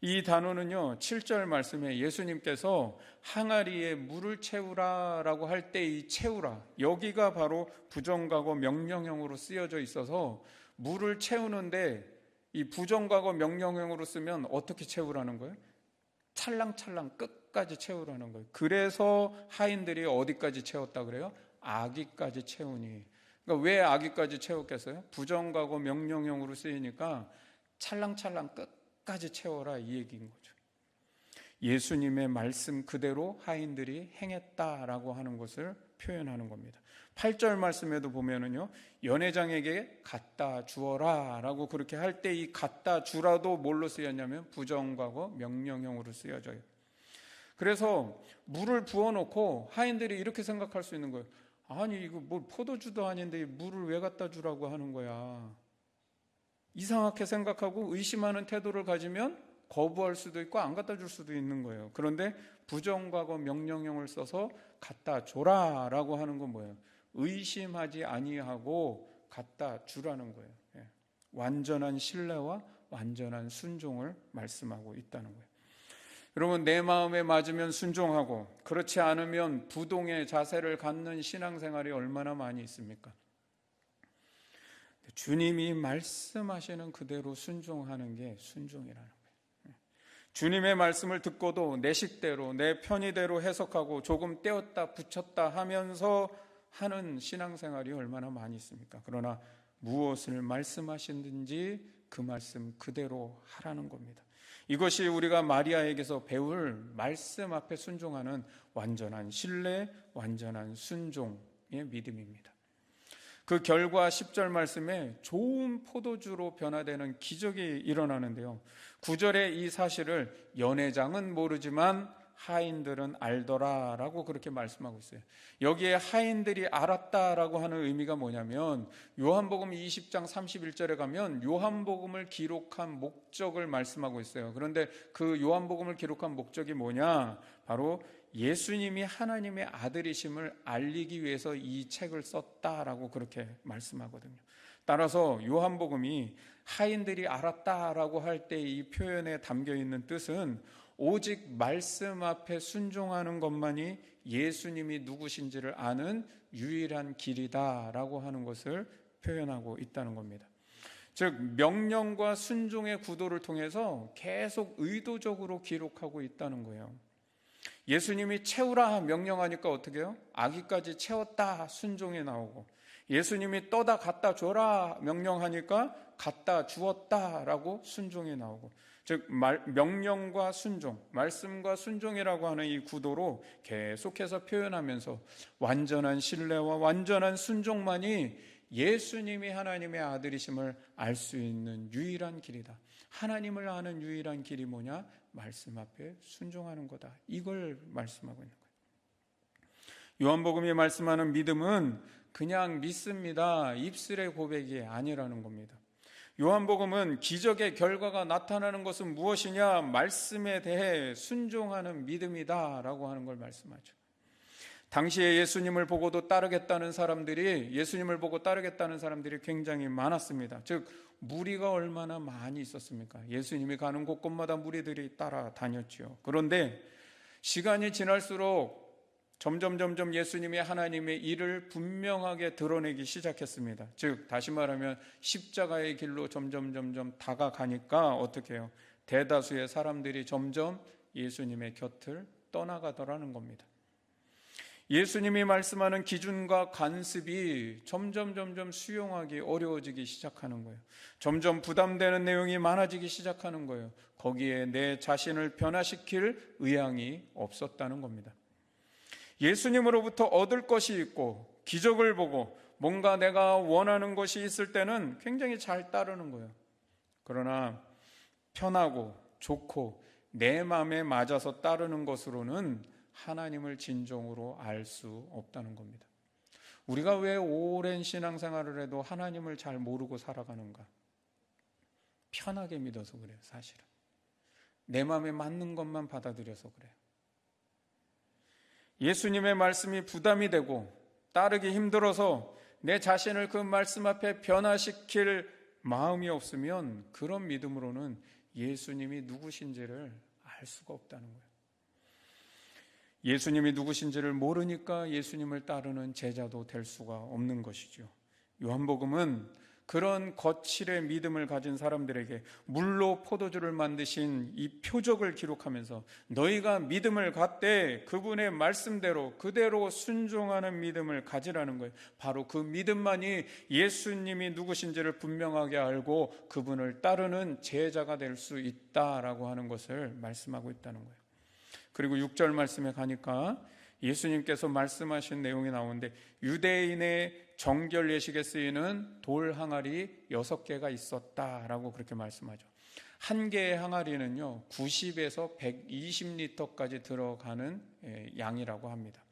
이 단어는요, 7절 말씀에 예수님께서 항아리에 물을 채우라라고 할 때 이 채우라, 여기가 바로 부정과거 명령형으로 쓰여져 있어서 물을 채우는데 이 부정과거 명령형으로 쓰면 어떻게 채우라는 거예요? 찰랑찰랑 끝까지 채우라는 거예요. 그래서 하인들이 어디까지 채웠다 그래요? 아기까지 채우니. 그러니까 왜 아기까지 채웠겠어요? 부정과거 명령형으로 쓰이니까 찰랑찰랑 끝까지 채워라 이 얘기인 거죠. 예수님의 말씀 그대로 하인들이 행했다라고 하는 것을 표현하는 겁니다. 8절 말씀에도 보면은요, 연회장에게 갖다 주어라 라고 그렇게 할 때 이 갖다 주라도 뭘로 쓰였냐면 부정과거 명령형으로 쓰여져요. 그래서 물을 부어놓고 하인들이 이렇게 생각할 수 있는 거예요. 아니 이거 뭐 포도주도 아닌데 물을 왜 갖다 주라고 하는 거야. 이상하게 생각하고 의심하는 태도를 가지면 거부할 수도 있고 안 갖다 줄 수도 있는 거예요. 그런데 부정과거 명령형을 써서 갖다 줘라 라고 하는 건 뭐예요? 의심하지 아니하고 갖다 주라는 거예요. 완전한 신뢰와 완전한 순종을 말씀하고 있다는 거예요. 여러분, 내 마음에 맞으면 순종하고 그렇지 않으면 부동의 자세를 갖는 신앙생활이 얼마나 많이 있습니까? 주님이 말씀하시는 그대로 순종하는 게 순종이라는 거예요. 주님의 말씀을 듣고도 내 식대로 내 편의대로 해석하고 조금 떼었다 붙였다 하면서 하는 신앙생활이 얼마나 많이 있습니까? 그러나 무엇을 말씀하시든지 그 말씀 그대로 하라는 겁니다. 이것이 우리가 마리아에게서 배울 말씀 앞에 순종하는 완전한 신뢰, 완전한 순종의 믿음입니다. 그 결과 10절 말씀에 좋은 포도주로 변화되는 기적이 일어나는데요, 9절에 이 사실을 연회장은 모르지만 하인들은 알더라 라고 그렇게 말씀하고 있어요. 여기에 하인들이 알았다라고 하는 의미가 뭐냐면 요한복음 20장 31절에 가면 요한복음을 기록한 목적을 말씀하고 있어요. 그런데 그 요한복음을 기록한 목적이 뭐냐? 바로 예수님이 하나님의 아들이심을 알리기 위해서 이 책을 썼다라고 그렇게 말씀하거든요. 따라서 요한복음이 하인들이 알았다라고 할 때 이 표현에 담겨 있는 뜻은 오직 말씀 앞에 순종하는 것만이 예수님이 누구신지를 아는 유일한 길이다라고 하는 것을 표현하고 있다는 겁니다. 즉 명령과 순종의 구도를 통해서 계속 의도적으로 기록하고 있다는 거예요. 예수님이 채우라 명령하니까 어떻게 해요? 아기까지 채웠다 순종이 나오고, 예수님이 떠다 갖다 줘라 명령하니까 갖다 주었다라고 순종이 나오고, 즉 명령과 순종, 말씀과 순종이라고 하는 이 구도로 계속해서 표현하면서 완전한 신뢰와 완전한 순종만이 예수님이 하나님의 아들이심을 알 수 있는 유일한 길이다. 하나님을 아는 유일한 길이 뭐냐? 말씀 앞에 순종하는 거다. 이걸 말씀하고 있는 거예요. 요한복음이 말씀하는 믿음은 그냥 믿습니다, 입술의 고백이 아니라는 겁니다. 요한복음은 기적의 결과가 나타나는 것은 무엇이냐? 말씀에 대해 순종하는 믿음이다 라고 하는 걸 말씀하죠. 당시에 예수님을 보고 따르겠다는 사람들이 굉장히 많았습니다. 즉 무리가 얼마나 많이 있었습니까? 예수님이 가는 곳곳마다 무리들이 따라다녔죠. 그런데 시간이 지날수록 점점 예수님이 하나님의 일을 분명하게 드러내기 시작했습니다. 즉 다시 말하면 십자가의 길로 점점 다가가니까 어떻게 해요? 대다수의 사람들이 점점 예수님의 곁을 떠나가더라는 겁니다. 예수님이 말씀하는 기준과 관습이 점점 수용하기 어려워지기 시작하는 거예요. 점점 부담되는 내용이 많아지기 시작하는 거예요. 거기에 내 자신을 변화시킬 의향이 없었다는 겁니다. 예수님으로부터 얻을 것이 있고 기적을 보고 뭔가 내가 원하는 것이 있을 때는 굉장히 잘 따르는 거예요. 그러나 편하고 좋고 내 마음에 맞아서 따르는 것으로는 하나님을 진정으로 알 수 없다는 겁니다. 우리가 왜 오랜 신앙생활을 해도 하나님을 잘 모르고 살아가는가? 편하게 믿어서 그래요. 사실은 내 마음에 맞는 것만 받아들여서 그래요. 예수님의 말씀이 부담이 되고 따르기 힘들어서 내 자신을 그 말씀 앞에 변화시킬 마음이 없으면 그런 믿음으로는 예수님이 누구신지를 알 수가 없다는 거예요. 예수님이 누구신지를 모르니까 예수님을 따르는 제자도 될 수가 없는 것이죠. 요한복음은 그런 거칠의 믿음을 가진 사람들에게 물로 포도주를 만드신 이 표적을 기록하면서 너희가 믿음을 갖되 그분의 말씀대로 그대로 순종하는 믿음을 가지라는 거예요. 바로 그 믿음만이 예수님이 누구신지를 분명하게 알고 그분을 따르는 제자가 될 수 있다라고 하는 것을 말씀하고 있다는 거예요. 그리고 6절 말씀에 가니까 예수님께서 말씀하신 내용이 나오는데 유대인의 정결 예식에 쓰이는 돌 항아리 6개가 있었다라고 그렇게 말씀하죠. 한 개의 항아리는요 90에서 120리터까지 들어가는 양이라고 합니다.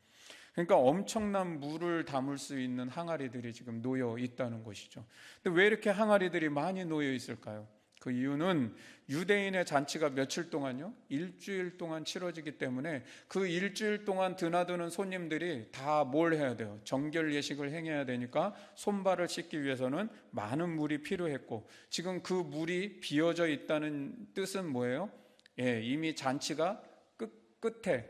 그러니까 엄청난 물을 담을 수 있는 항아리들이 지금 놓여 있다는 것이죠. 근데 왜 이렇게 항아리들이 많이 놓여 있을까요? 그 이유는 유대인의 잔치가 며칠 동안요? 일주일 동안 치러지기 때문에 그 일주일 동안 드나드는 손님들이 다 뭘 해야 돼요? 정결 예식을 행해야 되니까 손발을 씻기 위해서는 많은 물이 필요했고 지금 그 물이 비어져 있다는 뜻은 뭐예요? 이미 잔치가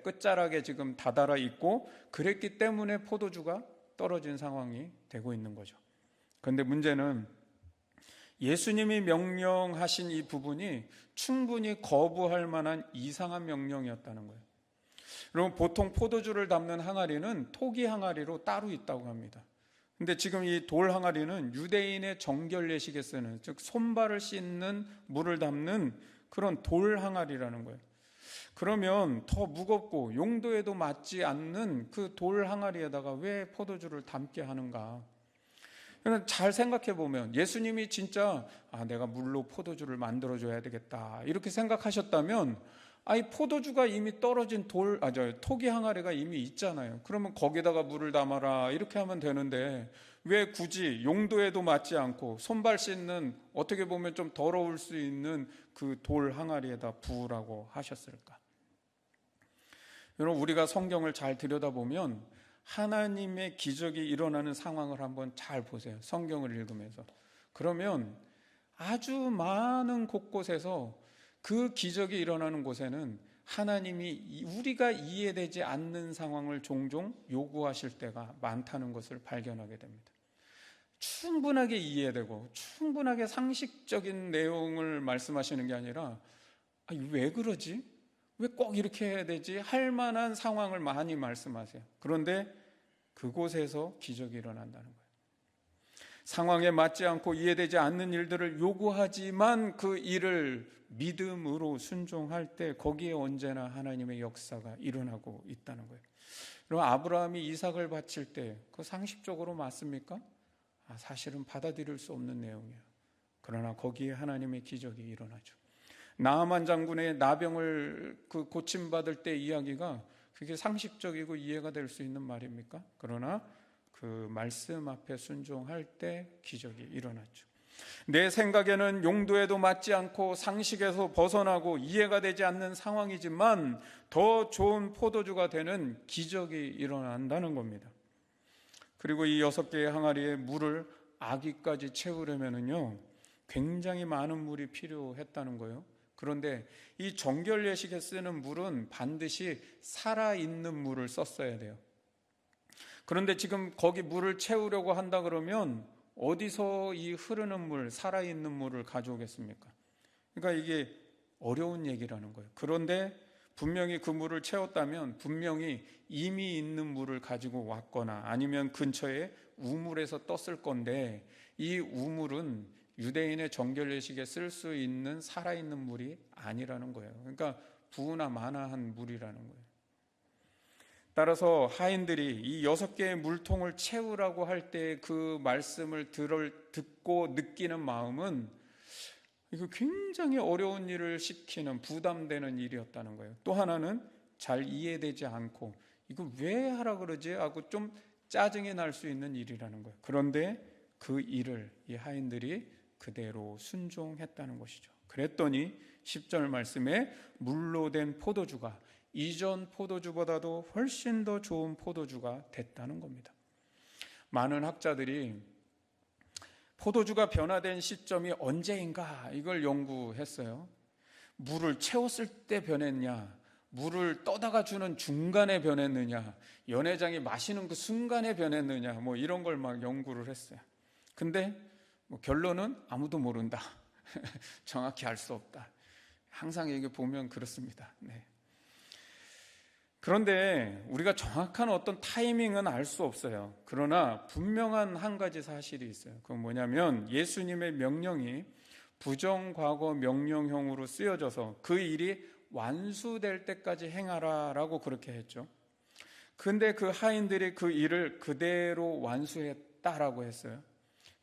끝자락에 지금 다다라 있고 그랬기 때문에 포도주가 떨어진 상황이 되고 있는 거죠. 그런데 문제는 예수님이 명령하신 이 부분이 충분히 거부할 만한 이상한 명령이었다는 거예요. 여러분 보통 포도주를 담는 항아리는 토기 항아리로 따로 있다고 합니다. 근데 지금 이 돌 항아리는 유대인의 정결 예식에 쓰는 즉 손발을 씻는 물을 담는 그런 돌 항아리라는 거예요. 그러면 더 무겁고 용도에도 맞지 않는 그 돌 항아리에다가 왜 포도주를 담게 하는가? 잘 생각해 보면 예수님이 진짜 내가 물로 포도주를 만들어줘야 되겠다 이렇게 생각하셨다면 이 포도주가 이미 떨어진 토기 항아리가 이미 있잖아요. 그러면 거기다가 물을 담아라 이렇게 하면 되는데 왜 굳이 용도에도 맞지 않고 손발 씻는 어떻게 보면 좀 더러울 수 있는 그 돌 항아리에다 부으라고 하셨을까? 여러분 우리가 성경을 잘 들여다보면 하나님의 기적이 일어나는 상황을 한번 잘 보세요. 성경을 읽으면서. 그러면 아주 많은 곳곳에서 그 기적이 일어나는 곳에는 하나님이 우리가 이해되지 않는 상황을 종종 요구하실 때가 많다는 것을 발견하게 됩니다. 충분하게 이해되고 충분하게 상식적인 내용을 말씀하시는 게 아니라 왜 그러지? 왜 꼭 이렇게 해야 되지? 할 만한 상황을 많이 말씀하세요. 그런데 그곳에서 기적이 일어난다는 거예요. 상황에 맞지 않고 이해되지 않는 일들을 요구하지만 그 일을 믿음으로 순종할 때 거기에 언제나 하나님의 역사가 일어나고 있다는 거예요. 그럼 아브라함이 이삭을 바칠 때 그 상식적으로 맞습니까? 사실은 받아들일 수 없는 내용이에요. 그러나 거기에 하나님의 기적이 일어나죠. 나아만 장군의 나병을 고침받을 때 이야기가 그게 상식적이고 이해가 될 수 있는 말입니까? 그러나 그 말씀 앞에 순종할 때 기적이 일어났죠. 내 생각에는 용도에도 맞지 않고 상식에서 벗어나고 이해가 되지 않는 상황이지만 더 좋은 포도주가 되는 기적이 일어난다는 겁니다. 그리고 이 6개의 항아리에 물을 아기까지 채우려면요 굉장히 많은 물이 필요했다는 거예요. 그런데 이 정결 예식에 쓰는 물은 반드시 살아있는 물을 썼어야 돼요. 그런데 지금 거기 물을 채우려고 한다 그러면 어디서 이 흐르는 물, 살아있는 물을 가져오겠습니까? 그러니까 이게 어려운 얘기라는 거예요. 그런데 분명히 그 물을 채웠다면 분명히 이미 있는 물을 가지고 왔거나 아니면 근처에 우물에서 떴을 건데 이 우물은 유대인의 정결 예식에 쓸 수 있는 살아있는 물이 아니라는 거예요. 그러니까 부으나 마나한 물이라는 거예요. 따라서 하인들이 이 6개의 물통을 채우라고 할 때 그 말씀을 듣고 느끼는 마음은 이거 굉장히 어려운 일을 시키는 부담되는 일이었다는 거예요. 또 하나는 잘 이해되지 않고 이거 왜 하라 그러지 하고 좀 짜증이 날 수 있는 일이라는 거예요. 그런데 그 일을 이 하인들이 그대로 순종했다는 것이죠. 그랬더니 10절 말씀에 물로 된 포도주가 이전 포도주보다도 훨씬 더 좋은 포도주가 됐다는 겁니다. 많은 학자들이 포도주가 변화된 시점이 언제인가 이걸 연구했어요. 물을 채웠을 때 변했냐, 물을 떠다가 주는 중간에 변했느냐, 연회장이 마시는 그 순간에 변했느냐, 뭐 이런 걸 막 연구를 했어요. 근데 결론은 아무도 모른다. 정확히 알 수 없다. 항상 이게 보면 그렇습니다. 네. 그런데 우리가 정확한 어떤 타이밍은 알 수 없어요. 그러나 분명한 한 가지 사실이 있어요. 그건 뭐냐면 예수님의 명령이 부정과거 명령형으로 쓰여져서 그 일이 완수될 때까지 행하라라고 그렇게 했죠. 근데 그 하인들이 그 일을 그대로 완수했다라고 했어요.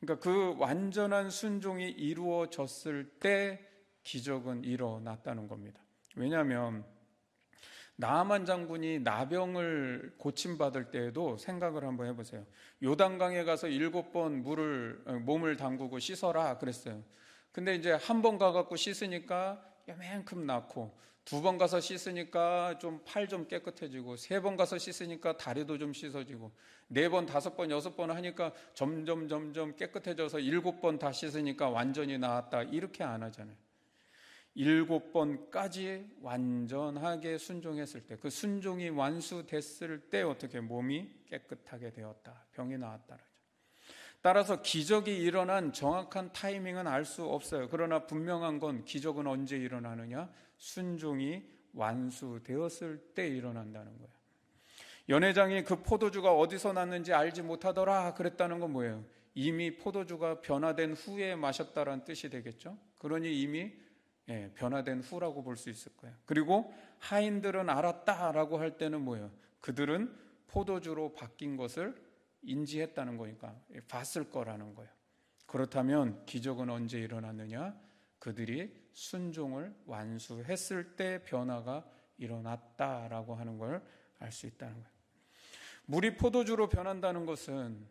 그러니까 그 완전한 순종이 이루어졌을 때 기적은 일어났다는 겁니다. 왜냐하면 나아만 장군이 나병을 고침받을 때에도 생각을 한번 해보세요. 요단강에 가서 7번 몸을 담그고 씻어라 그랬어요. 근데 이제 한 번 가갖고 씻으니까 요만큼 낫고 2번 가서 씻으니까 좀 팔 좀 깨끗해지고 3번 가서 씻으니까 다리도 좀 씻어지고 4번, 5번, 6번 하니까 점점 깨끗해져서 7번 다 씻으니까 완전히 나았다 이렇게 안 하잖아요. 7번까지 완전하게 순종했을 때, 그 순종이 완수됐을 때 어떻게 몸이 깨끗하게 되었다, 병이 나았다. 따라서 기적이 일어난 정확한 타이밍은 알 수 없어요. 그러나 분명한 건 기적은 언제 일어나느냐? 순종이 완수되었을 때 일어난다는 거예요. 연회장이 그 포도주가 어디서 났는지 알지 못하더라 그랬다는 건 뭐예요? 이미 포도주가 변화된 후에 마셨다라는 뜻이 되겠죠. 그러니 이미 변화된 후라고 볼 수 있을 거예요. 그리고 하인들은 알았다라고 할 때는 뭐예요? 그들은 포도주로 바뀐 것을 인지했다는 거니까 봤을 거라는 거예요. 그렇다면 기적은 언제 일어났느냐? 그들이 순종을 완수했을 때 변화가 일어났다라고 하는 걸 알 수 있다는 거예요. 물이 포도주로 변한다는 것은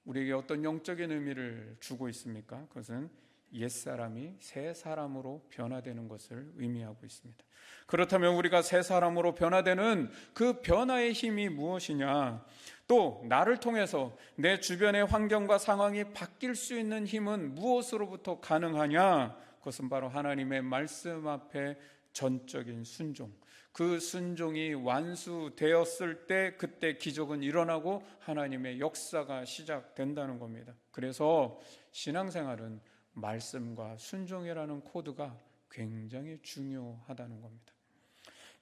우리에게 어떤 영적인 의미를 주고 있습니까? 그것은 옛사람이 새 사람으로 변화되는 것을 의미하고 있습니다. 그렇다면 우리가 새 사람으로 변화되는 그 변화의 힘이 무엇이냐? 또 나를 통해서 내 주변의 환경과 상황이 바뀔 수 있는 힘은 무엇으로부터 가능하냐? 그것은 바로 하나님의 말씀 앞에 전적인 순종, 그 순종이 완수되었을 때 그때 기적은 일어나고 하나님의 역사가 시작된다는 겁니다. 그래서 신앙생활은 말씀과 순종이라는 코드가 굉장히 중요하다는 겁니다.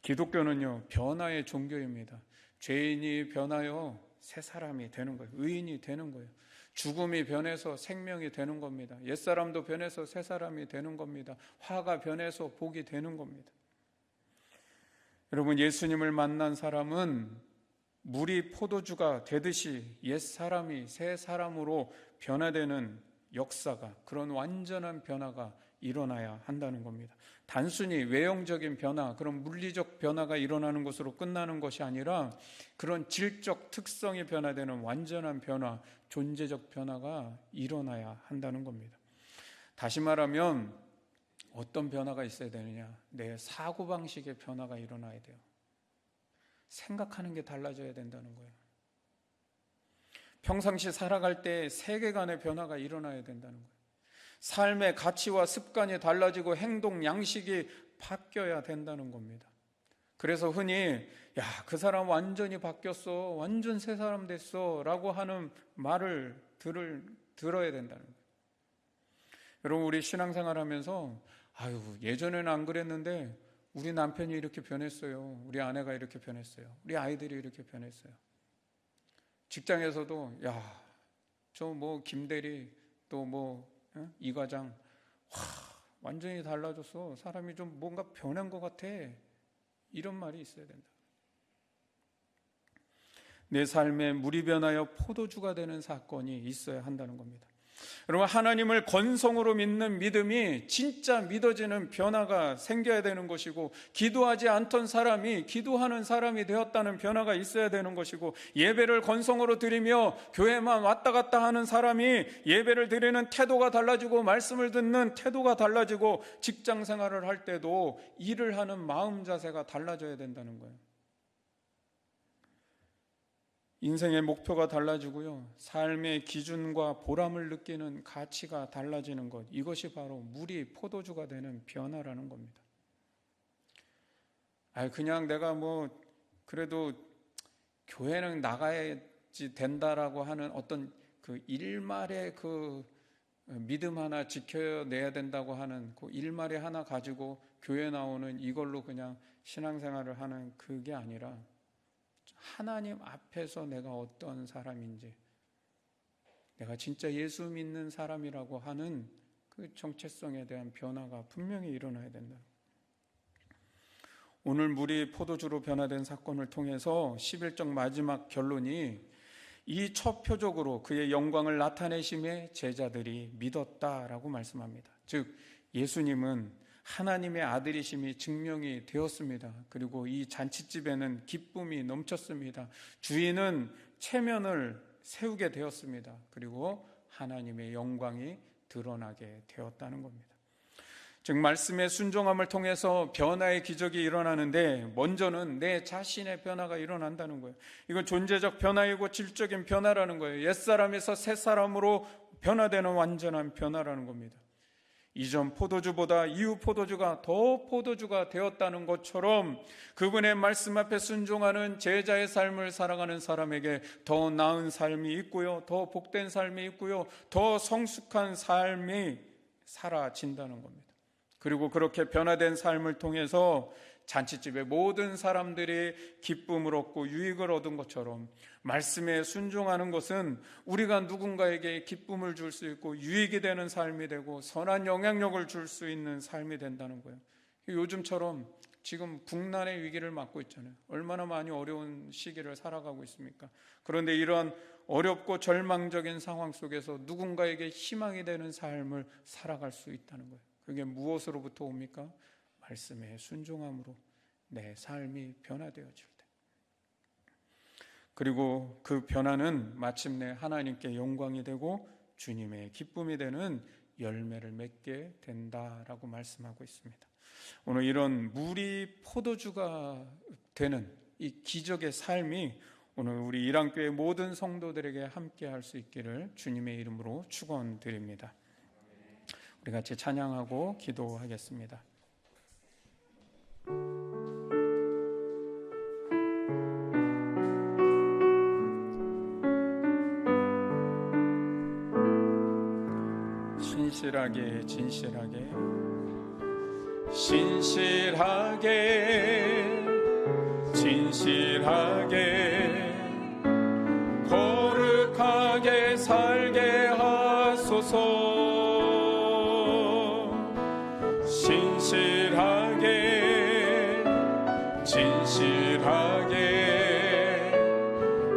기독교는요, 변화의 종교입니다. 죄인이 변하여 새 사람이 되는 거예요. 의인이 되는 거예요. 죽음이 변해서 생명이 되는 겁니다. 옛사람도 변해서 새사람이 되는 겁니다. 화가 변해서 복이 되는 겁니다. 여러분, 예수님을 만난 사람은 물이 포도주가 되듯이 옛사람이 새사람으로 변화되는 역사가, 그런 완전한 변화가 일어나야 한다는 겁니다. 단순히 외형적인 변화, 그런 물리적 변화가 일어나는 것으로 끝나는 것이 아니라 그런 질적 특성이 변화되는 완전한 변화, 존재적 변화가 일어나야 한다는 겁니다. 다시 말하면 어떤 변화가 있어야 되느냐? 내 사고방식의 변화가 일어나야 돼요. 생각하는 게 달라져야 된다는 거예요. 평상시 살아갈 때 세계관의 변화가 일어나야 된다는 거예요. 삶의 가치와 습관이 달라지고 행동 양식이 바뀌어야 된다는 겁니다. 그래서 흔히 야, 그 사람 완전히 바뀌었어, 완전 새 사람 됐어 라고 하는 말을 들어야 된다는 거예요. 여러분, 우리 신앙생활 하면서 아유, 예전에는 안 그랬는데 우리 남편이 이렇게 변했어요, 우리 아내가 이렇게 변했어요, 우리 아이들이 이렇게 변했어요. 직장에서도 야, 저 뭐 김대리 또 뭐 이 과장, 와, 완전히 달라졌어, 사람이 좀 뭔가 변한 것 같아, 이런 말이 있어야 된다. 내 삶에 물이 변하여 포도주가 되는 사건이 있어야 한다는 겁니다. 여러분, 하나님을 건성으로 믿는 믿음이 진짜 믿어지는 변화가 생겨야 되는 것이고, 기도하지 않던 사람이 기도하는 사람이 되었다는 변화가 있어야 되는 것이고, 예배를 건성으로 드리며 교회만 왔다 갔다 하는 사람이 예배를 드리는 태도가 달라지고 말씀을 듣는 태도가 달라지고, 직장 생활을 할 때도 일을 하는 마음 자세가 달라져야 된다는 거예요. 인생의 목표가 달라지고요, 삶의 기준과 보람을 느끼는 가치가 달라지는 것, 이것이 바로 물이 포도주가 되는 변화라는 겁니다. 그냥 내가 뭐 그래도 교회는 나가야지 된다라고 하는 어떤 그 일말의 그 믿음 하나 지켜내야 된다고 하는 그 일말에 하나 가지고 교회 나오는 이걸로 그냥 신앙생활을 하는 그게 아니라, 하나님 앞에서 내가 어떤 사람인지, 내가 진짜 예수 믿는 사람이라고 하는 그 정체성에 대한 변화가 분명히 일어나야 된다. 오늘 물이 포도주로 변화된 사건을 통해서 11장 마지막 결론이 이 첫 표적으로 그의 영광을 나타내심에 제자들이 믿었다라고 말씀합니다. 즉, 예수님은 하나님의 아들이심이 증명이 되었습니다. 그리고 이 잔치집에는 기쁨이 넘쳤습니다. 주인은 체면을 세우게 되었습니다. 그리고 하나님의 영광이 드러나게 되었다는 겁니다. 즉, 말씀의 순종함을 통해서 변화의 기적이 일어나는데, 먼저는 내 자신의 변화가 일어난다는 거예요. 이건 존재적 변화이고 질적인 변화라는 거예요. 옛사람에서 새사람으로 변화되는 완전한 변화라는 겁니다. 이전 포도주보다 이후 포도주가 더 포도주가 되었다는 것처럼, 그분의 말씀 앞에 순종하는 제자의 삶을 살아가는 사람에게 더 나은 삶이 있고요, 더 복된 삶이 있고요, 더 성숙한 삶이 사라진다는 겁니다. 그리고 그렇게 변화된 삶을 통해서 잔치집의 모든 사람들이 기쁨을 얻고 유익을 얻은 것처럼, 말씀에 순종하는 것은 우리가 누군가에게 기쁨을 줄 수 있고 유익이 되는 삶이 되고 선한 영향력을 줄 수 있는 삶이 된다는 거예요. 요즘처럼 지금 국난의 위기를 맞고 있잖아요. 얼마나 많이 어려운 시기를 살아가고 있습니까? 그런데 이러한 어렵고 절망적인 상황 속에서 누군가에게 희망이 되는 삶을 살아갈 수 있다는 거예요. 그게 무엇으로부터 옵니까? 말씀에 순종함으로 내 삶이 변화되어질 때, 그리고 그 변화는 마침내 하나님께 영광이 되고 주님의 기쁨이 되는 열매를 맺게 된다라고 말씀하고 있습니다. 오늘 이런 물이 포도주가 되는 이 기적의 삶이 오늘 우리 일항교회 모든 성도들에게 함께 할 수 있기를 주님의 이름으로 축원드립니다. 우리 같이 찬양하고 기도하겠습니다. 신실하게 진실하게 신실하게 진실하게 거룩하게 살게 진실하게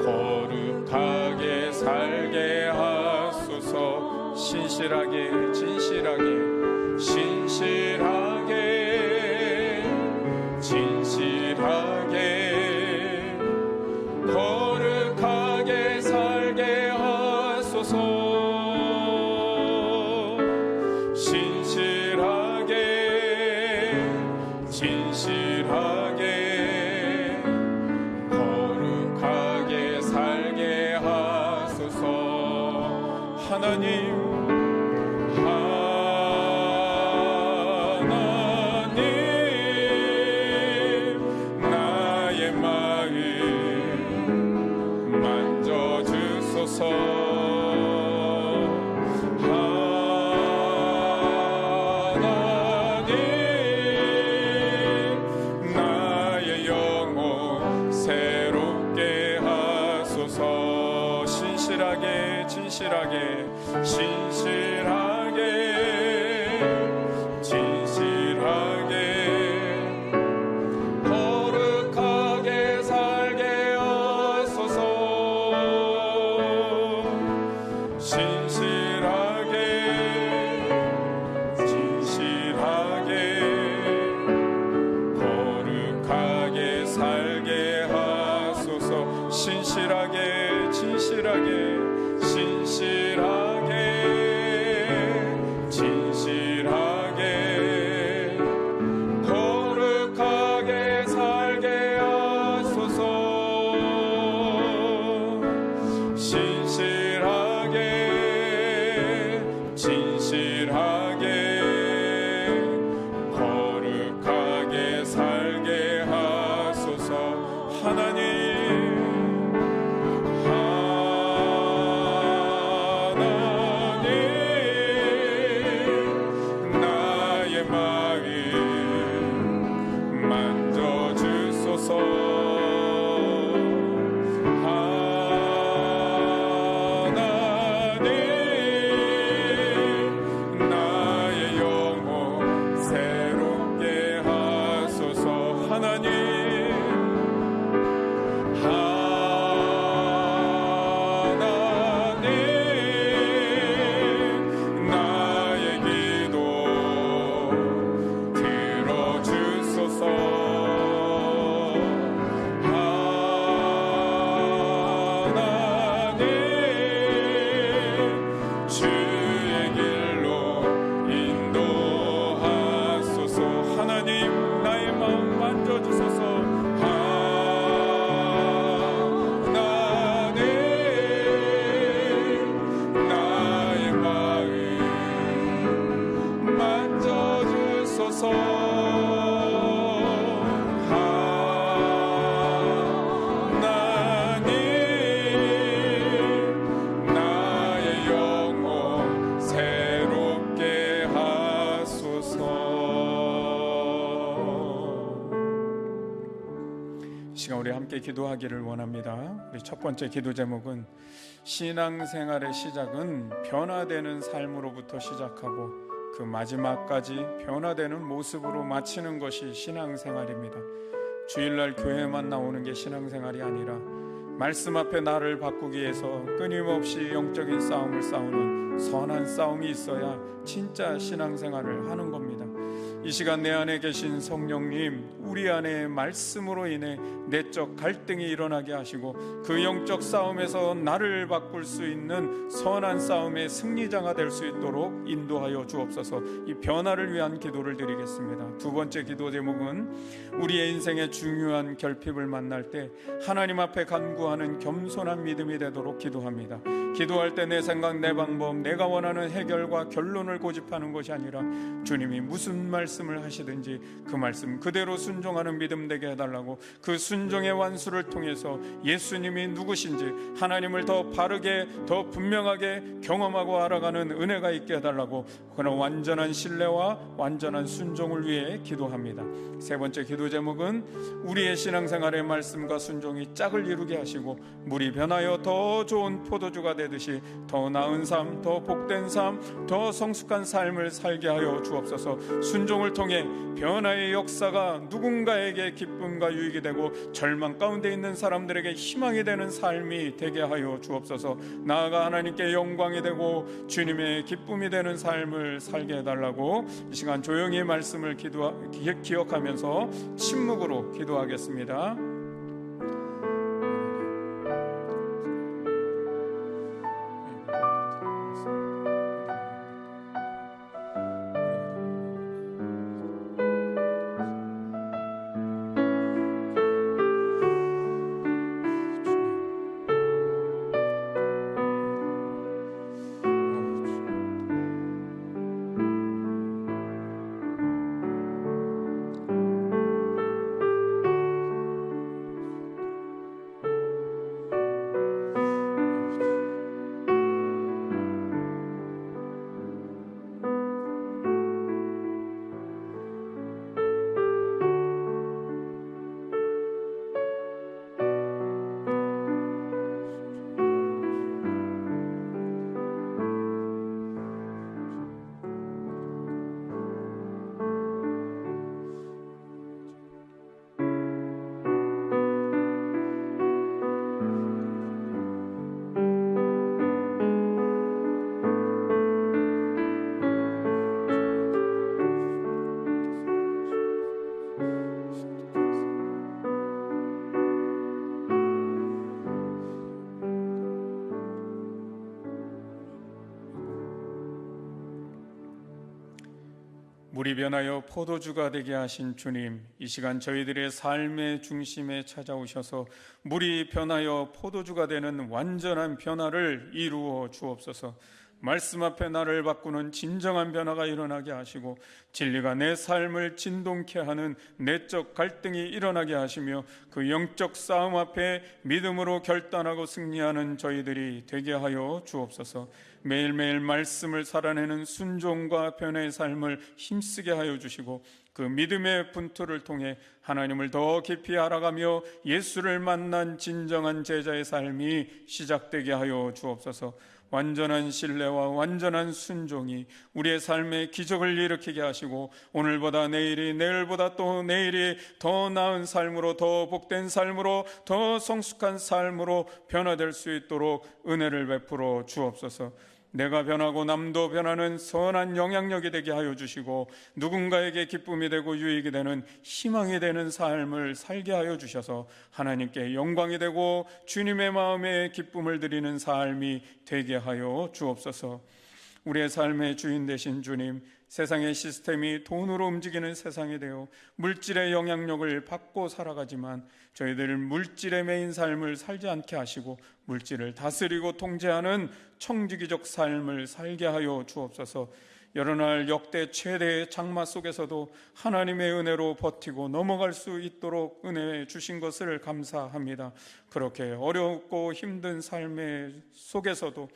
거룩하게 살게 하소서. 신실하게 진실하게 진실하게 거룩하게 살게 하소서. 진실하게 거룩하게 살게 하소서. 하나님 나의 마음 만져주소서. 나의 영혼 새롭게 하소서. 진실하게 거룩하게 살게 하소서. 진실하게 거룩하게 살게 하소서. 진실하게 거룩하게 살게 하소서. 거룩하게 살게 하소서. 하나님 나의 마음 만져주소서. 하나님 나의 영혼 새롭게 하소서. 하나님 나의 기도 들어주소서. 하나님 주의 길로 인도하소서. 하나님 나의 마음 만져주소서. 나의 마음 만져주소서. 하나님 나의 영혼 새롭게 하소서. 이 시간 우리 함께 기도하기를 원합니다. 우리 첫 번째 기도 제목은 신앙생활의 시작은 변화되는 삶으로부터 시작하고 그 마지막까지 변화되는 모습으로 마치는 것이 신앙생활입니다. 주일날 교회만 나오는 게 신앙생활이 아니라 말씀 앞에 나를 바꾸기 위해서 끊임없이 영적인 싸움을 싸우는 선한 싸움이 있어야 진짜 신앙생활을 하는 겁니다. 이 시간 내 안에 계신 성령님, 우리 안에 말씀으로 인해 내적 갈등이 일어나게 하시고 그 영적 싸움에서 나를 바꿀 수 있는 선한 싸움의 승리자가 될 수 있도록 인도하여 주옵소서. 이 변화를 위한 기도를 드리겠습니다. 두 번째 기도 제목은 우리의 인생의 중요한 결핍을 만날 때 하나님 앞에 간구하는 겸손한 믿음이 되도록 기도합니다. 기도할 때 내 생각, 내 방법, 내가 원하는 해결과 결론을 고집하는 것이 아니라 주님이 무슨 말씀을 하시든지 그 말씀 그대로 순종하는 믿음 되게 해달라고, 그 순종의 완수를 통해서 예수님이 누구신지 하나님을 더 바르게 더 분명하게 경험하고 알아가는 은혜가 있게 해달라고, 그런 완전한 신뢰와 완전한 순종을 위해 기도합니다. 세 번째 기도 제목은 우리의 신앙생활의 말씀과 순종이 짝을 이루게 하시고 물이 변하여 더 좋은 포도주가 변화되듯이 더 나은 삶, 더 복된 삶, 더 성숙한 삶을 살게 하여 주옵소서. 순종을 통해 변화의 역사가 누군가에게 기쁨과 유익이 되고 절망 가운데 있는 사람들에게 희망이 되는 삶이 되게 하여 주옵소서. 나아가 하나님께 영광이 되고 주님의 기쁨이 되는 삶을 살게 해달라고 이 시간 조용히 말씀을 기억하면서 침묵으로 기도하겠습니다. 물이 변하여 포도주가 되게 하신 주님, 이 시간 저희들의 삶의 중심에 찾아오셔서 물이 변하여 포도주가 되는 완전한 변화를 이루어 주옵소서. 말씀 앞에 나를 바꾸는 진정한 변화가 일어나게 하시고 진리가 내 삶을 진동케 하는 내적 갈등이 일어나게 하시며 그 영적 싸움 앞에 믿음으로 결단하고 승리하는 저희들이 되게 하여 주옵소서. 매일매일 말씀을 살아내는 순종과 변화의 삶을 힘쓰게 하여 주시고 그 믿음의 분투를 통해 하나님을 더 깊이 알아가며 예수를 만난 진정한 제자의 삶이 시작되게 하여 주옵소서. 완전한 신뢰와 완전한 순종이 우리의 삶에 기적을 일으키게 하시고 오늘보다 내일이, 내일보다 또 내일이 더 나은 삶으로, 더 복된 삶으로, 더 성숙한 삶으로 변화될 수 있도록 은혜를 베풀어 주옵소서. 내가 변하고 남도 변하는 선한 영향력이 되게 하여 주시고 누군가에게 기쁨이 되고 유익이 되는 희망이 되는 삶을 살게 하여 주셔서 하나님께 영광이 되고 주님의 마음에 기쁨을 드리는 삶이 되게 하여 주옵소서. 우리의 삶의 주인 되신 주님, 세상의 시스템이 돈으로 움직이는 세상이 되어 물질의 영향력을 받고 살아가지만 저희들 물질의 매인 삶을 살지 않게 하시고 물질을 다스리고 통제하는 청지기적 삶을 살게 하여 주옵소서. 여러 날 역대 최대의 장마 속에서도 하나님의 은혜로 버티고 넘어갈 수 있도록 은혜 주신 것을 감사합니다. 그렇게 어렵고 힘든 삶의 속에서도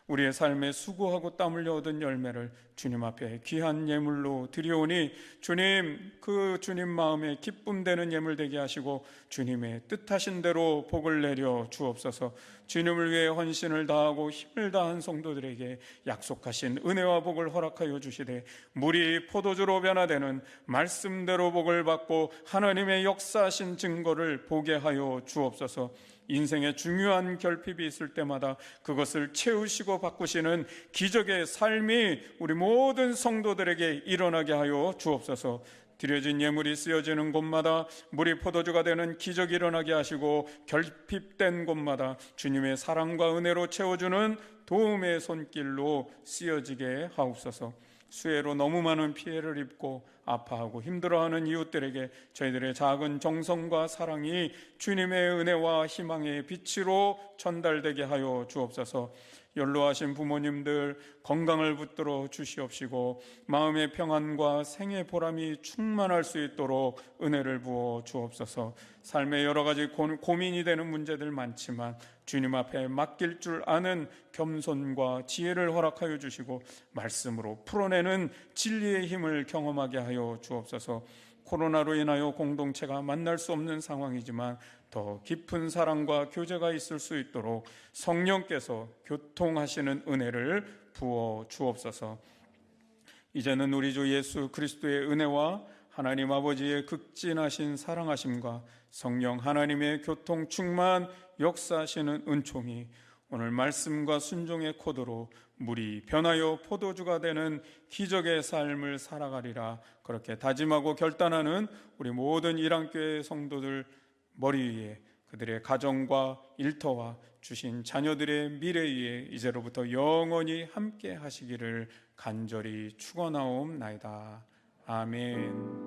우리의 삶에 수고하고 땀 흘려 얻은 열매를 주님 앞에 귀한 예물로 드리오니 주님, 그 주님 마음에 기쁨 되는 예물 되게 하시고 주님의 뜻하신 대로 복을 내려 주옵소서. 주님을 위해 헌신을 다하고 힘을 다한 성도들에게 약속하신 은혜와 복을 허락하여 주시되 물이 포도주로 변화되는 말씀대로 복을 받고 하나님의 역사하신 증거를 보게 하여 주옵소서. 인생에 중요한 결핍이 있을 때마다 그것을 채우시고 바꾸시는 기적의 삶이 우리 모든 성도들에게 일어나게 하여 주옵소서. 드려진 예물이 쓰여지는 곳마다 물이 포도주가 되는 기적이 일어나게 하시고 결핍된 곳마다 주님의 사랑과 은혜로 채워주는 도움의 손길로 쓰여지게 하옵소서. 수해로 너무 많은 피해를 입고 아파하고 힘들어하는 이웃들에게 저희들의 작은 정성과 사랑이 주님의 은혜와 희망의 빛으로 전달되게 하여 주옵소서. 연로하신 부모님들 건강을 붙들어 주시옵시고 마음의 평안과 생의 보람이 충만할 수 있도록 은혜를 부어 주옵소서. 삶에 여러 가지 고민이 되는 문제들 많지만 주님 앞에 맡길 줄 아는 겸손과 지혜를 허락하여 주시고 말씀으로 풀어내는 진리의 힘을 경험하게 하여 주옵소서. 코로나로 인하여 공동체가 만날 수 없는 상황이지만 더 깊은 사랑과 교제가 있을 수 있도록 성령께서 교통하시는 은혜를 부어 주옵소서. 이제는 우리 주 예수 그리스도의 은혜와 하나님 아버지의 극진하신 사랑하심과 성령 하나님의 교통 충만 역사하시는 은총이 오늘 말씀과 순종의 코드로 물이 변하여 포도주가 되는 기적의 삶을 살아가리라 그렇게 다짐하고 결단하는 우리 모든 일항교회 성도들 머리 위에 그들의 가정과 일터와 주신 자녀들의 미래 위에 이제로부터 영원히 함께 하시기를 간절히 축원하옵나이다. 아멘.